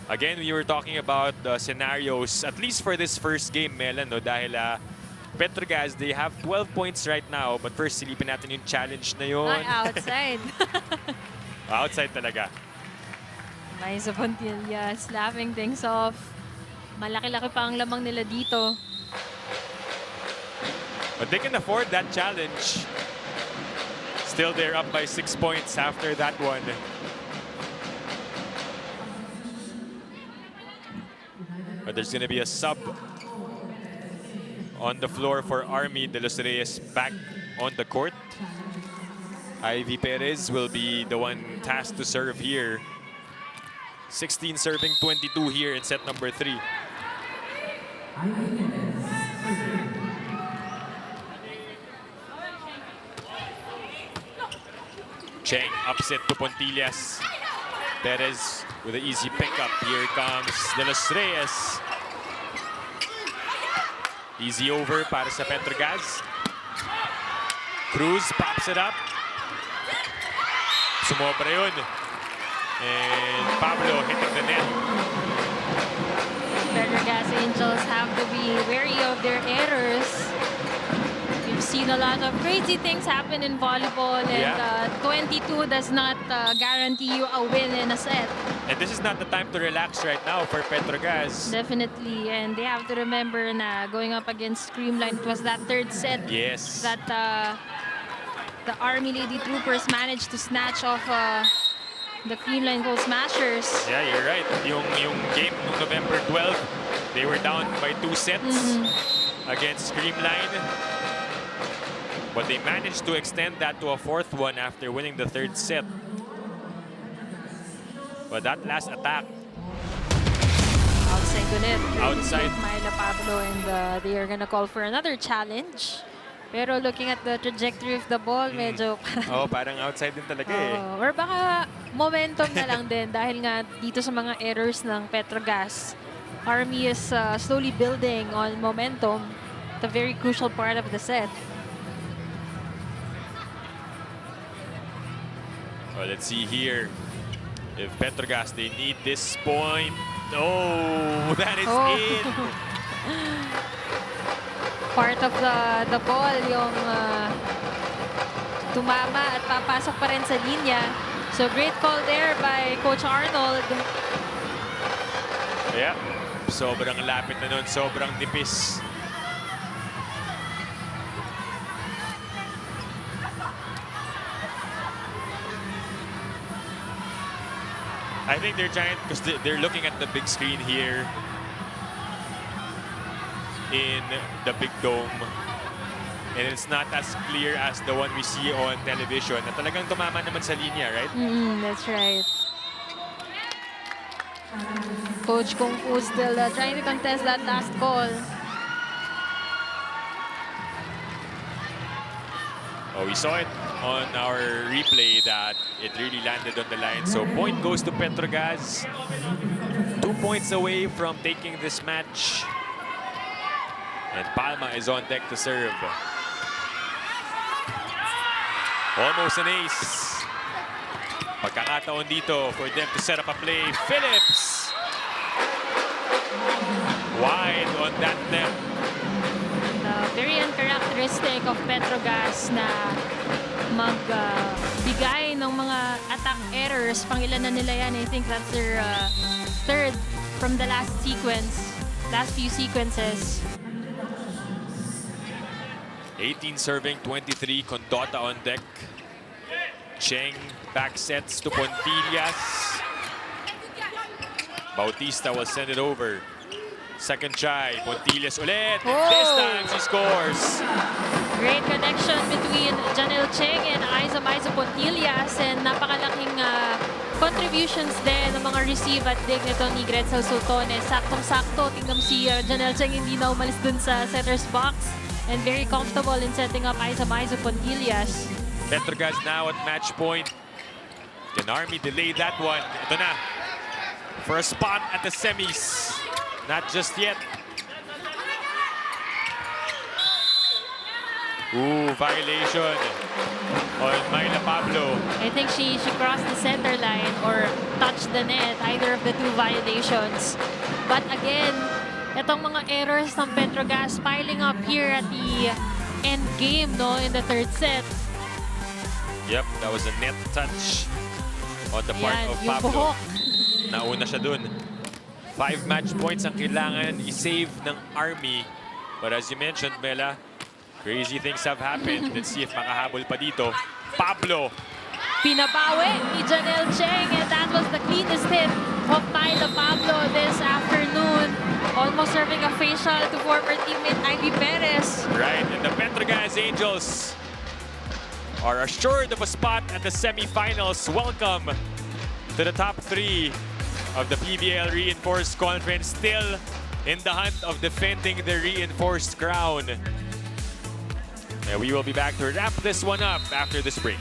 Again, we were talking about the scenarios, at least for this first game, Melan, no? Dahil PetroGAZZ, they have 12 points right now, but first silipin natin yung challenge na yun. Ay, outside. Outside talaga. Maizo Pontillas, laughing things off. Malaki-laki pa ang lamang nila dito. But they can afford that challenge. Still, they're up by 6 points after that one. But there's going to be a sub on the floor for Army. De Los Reyes back on the court. Ivy Perez will be the one tasked to serve here. 16 serving 22 here in set number 3. Cheng upset to Pontillas. Perez with an easy pickup. Here comes De Los Reyes. Easy over para sa PetroGAZZ. Cruz pops it up. Sumobra yun. And Pablo hitting the net. PetroGAZZ Angels have to be wary of their errors. We've seen a lot of crazy things happen in volleyball, and 22 does not guarantee you a win in a set. And this is not the time to relax right now for PetroGAZZ. Definitely, and they have to remember na going up against Creamline, it was that third set Yes. that the Army Lady Troopers managed to snatch off the Creamline Goal Smashers. Yeah, you're right. Yung game noong November 12, they were down by 2 sets against Creamline. But they managed to extend that to a 4th one after winning the 3rd set. But that last attack, Outside ulit. Outside. Myla Pablo, and they are gonna call for another challenge. Pero looking at the trajectory of the ball, medyo parang... parang outside din talaga eh. Or baka momentum na lang din dahil nga dito sa mga errors ng PetroGAZZ. Army is slowly building on momentum. It's a very crucial part of the set. Well, let's see here. If PetroGAZZ, they need this point. Oh, that is in. Part of the ball, yung tumama at papasok pa rin sa linya. So great call there by Coach Arnold. Yeah, sobrang lapit na nun, sobrang tipis. I think they're trying, because they're looking at the big screen here in the big dome. And it's not as clear as the one we see on television. Na talagang tumama naman sa linya, right? That's right. Coach Kung Fu still trying to contest that last call. Oh, we saw it on our replay that it really landed on the line. So point goes to PetroGAZZ. 2 points away from taking this match. And Palma is on deck to serve. Almost an ace. Pagkakataon dito for them to set up a play. Phillips! Wide on that net. Very uncharacteristic of PetroGAZZ na magbigay ng mga attack errors. Pangilan na nila yan. I think that's their third from the last few sequences. 18 serving, 23. Condota on deck. Cheng back sets to Pontillas. Bautista will send it over. Second try, Pontillas ulit. This time she scores. Great connection between Janelle Cheng and Aiza Pontillas, and napakalaking contributions din ng mga receive at dig nito ni Gretzel Sultone. Saktong-sakto, tingnan si Janelle Cheng hindi na umalis dun sa setter's box, and very comfortable in setting up Aiza Pontillas. PetroGAZZ now at match point. Can Army delay that one? Ito na. For a spot at the semis. Not just yet. Ooh, violation on Myla Pablo. I think she crossed the center line or touched the net, either of the two violations. But again, itong mga errors ng PetroGAZZ piling up here at the end game, no, in the third set. Yep, that was a net touch on the part Ayan, of yung Pablo. buhok. Nauna siya dun. 5 match points ang kailangan i-save ng Army. But as you mentioned, Mela, crazy things have happened. Let's see if makahabol pa dito. Pablo. Pinabawi ni Janelle Cheng, and that was the cleanest hit of Myla Pablo this afternoon. Almost serving a facial to former teammate Ivy Perez. Right, and the PetroGAZZ Angels are assured of a spot at the semifinals. Welcome to the top 3 of the PVL Reinforced Conference, still in the hunt of defending the Reinforced crown. And we will be back to wrap this one up after this break.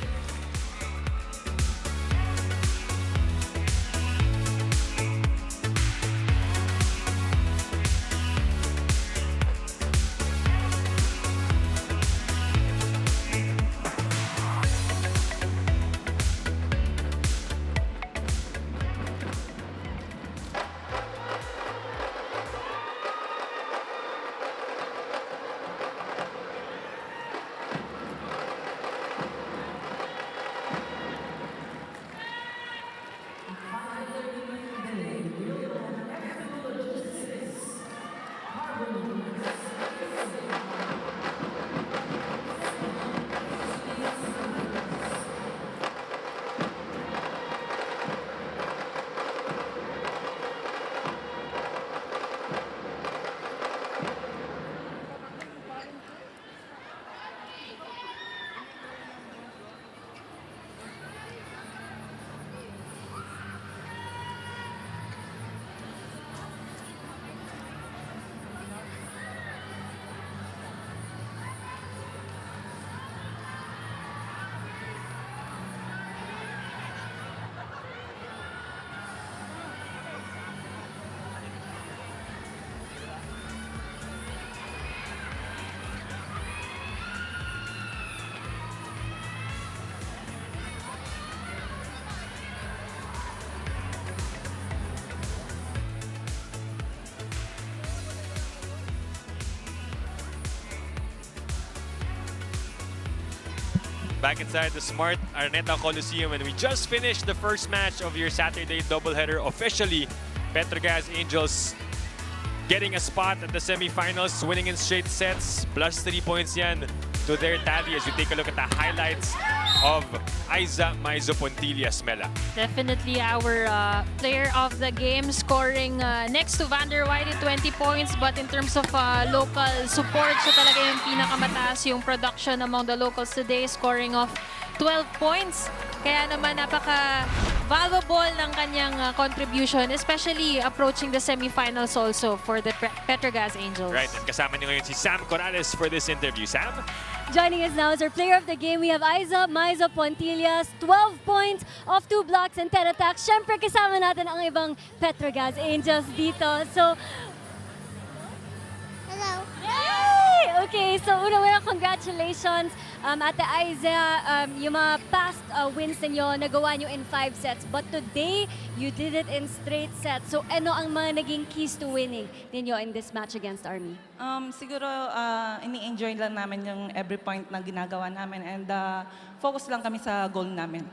Back inside the Smart Araneta Coliseum, and we just finished the first match of your Saturday doubleheader officially. PetroGAZZ Angels getting a spot at the semifinals, winning in straight sets, plus 3 points yan to their tally as we take a look at the highlights of Aiza Pontillas, Mela. Definitely our player of the game, scoring next to Vander White at 20 points. But in terms of local support, siya talaga yung pinakamataas yung production among the locals today, scoring of 12 points. Kaya naman napaka-valuable ng kanyang contribution, especially approaching the semifinals also for the PetroGAZZ Angels. Right, and kasama niyo ngayon si Sam Corrales for this interview. Sam? Joining us now is our player of the game. We have Aiza Pontillas, 12 points off 2 blocks and 10 attacks. Siyempre, kasama natin ang ibang PetroGAZZ Angels dito. So, Hello. yay! Okay, so una-una, congratulations. Ate Aiza, yung mga past wins ninyo, nagawa nyo in 5 sets. But today, you did it in straight sets. So ano ang mga naging keys to winning ninyo in this match against Army? Siguro, ini-enjoy lang namin yung every point na ginagawa namin, and focus lang kami sa goal namin.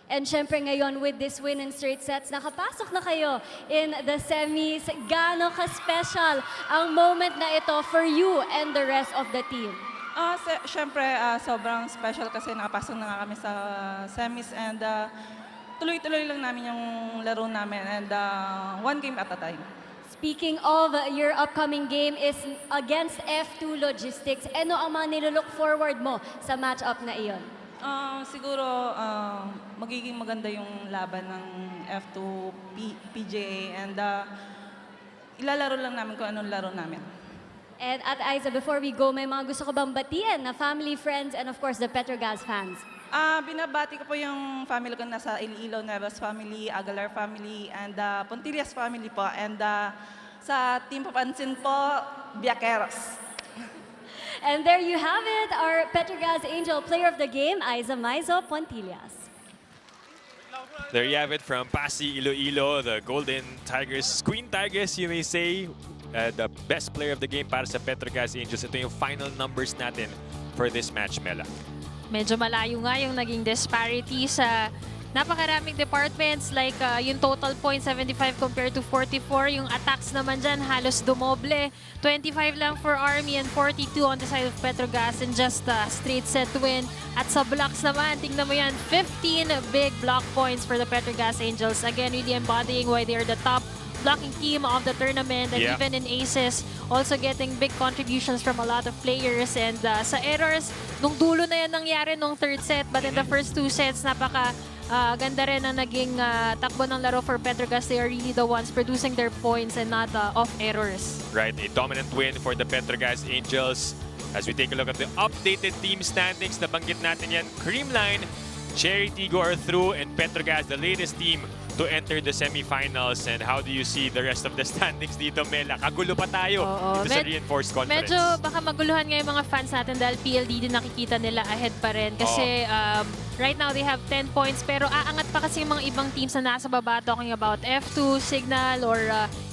And syempre ngayon, with this win in straight sets, nakapasok na kayo in the semis. Gaano ka-special ang moment na ito for you and the rest of the team? Siyempre, sobrang special kasi nakapasok na nga kami sa semis, and tuloy-tuloy lang namin yung laro namin and one game at a time. Speaking of your upcoming game is against F2 Logistics. Ano ang mga nilook forward mo sa match-up na iyon? Siguro magiging maganda yung laban ng F2 PGA and ilalaro lang namin kung anong laro namin. And at Aiza, before we go, may mga gusto ko bang batiin na family, friends, and of course the Petro GAZZ fans? Binabati ko po yung family ko nasa Iloilo, Neves family, Aguilar family, and Pontillas family po. And sa Team Papansin po, Biaqueros. And there you have it, our Petro GAZZ Angel player of the game, Aiza Maizo Pontillas. There you have it from Pasig, Iloilo, the Golden Tigers, Queen Tigers, you may say. The best player of the game para sa Petro GAZZ Angels. Ito yung final numbers natin for this match, Mela. Medyo malayo nga yung naging disparity sa napakaraming departments like yung total points 75 compared to 44. Yung attacks naman dyan halos dumoble. 25 lang for Army and 42 on the side of Petro GAZZ and just a straight set win. At sa blocks naman, tingnan mo yan, 15 big block points for the Petro GAZZ Angels. Again, really embodying why they are the top blocking team of the tournament, and even in aces, also getting big contributions from a lot of players. And sa errors, nung dulo na yan nangyari nung third set, but in the first two sets, napaka ganda rin ang naging takbo ng laro for Petro GAZZ. They are really the ones producing their points and not off errors. Right, a dominant win for the Petro GAZZ Angels. As we take a look at the updated team standings, nabanggit natin yan, Creamline, Cherry Tigo are through, and Petro GAZZ, the latest team to enter the semifinals. And how do you see the rest of the standings dito, Mela? Kagulo pa tayo dito sa reinforced conference. Medyo baka maguluhan nga yung mga fans natin dahil PLD din nakikita nila ahead pa rin. Kasi right now they have 10 points pero aangat pa kasi yung mga ibang teams na nasa baba, talking about F2, Signal, or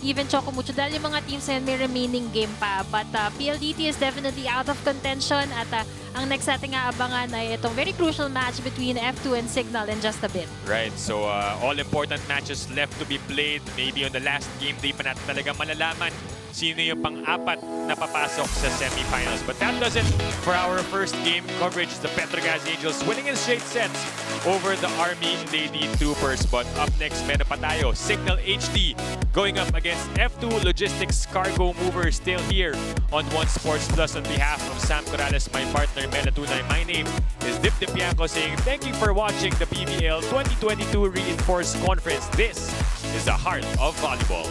even Chocomucho dahil yung mga teams na yun may remaining game pa. But PLDT is definitely out of contention at ang next natin nga abangan ay itong very crucial match between F2 and Signal in just a bit. Right, so all important matches left to be played. Maybe on the last game day pa natin talaga malalaman sino yung pang-apat na papasok sa semifinals. But that does it for our first game coverage. The Petro GAZZ Angels winning in straight sets over the Army Lady Troopers. But up next, meron pa tayo, Signal HD going up against F2 Logistics Cargo Movers, still here on One Sports Plus. On behalf of Sam Corrales, my partner Mela Tunay, my name is Dip Dipianco saying thank you for watching the PVL 2022 Reinforced Conference. This is the heart of volleyball.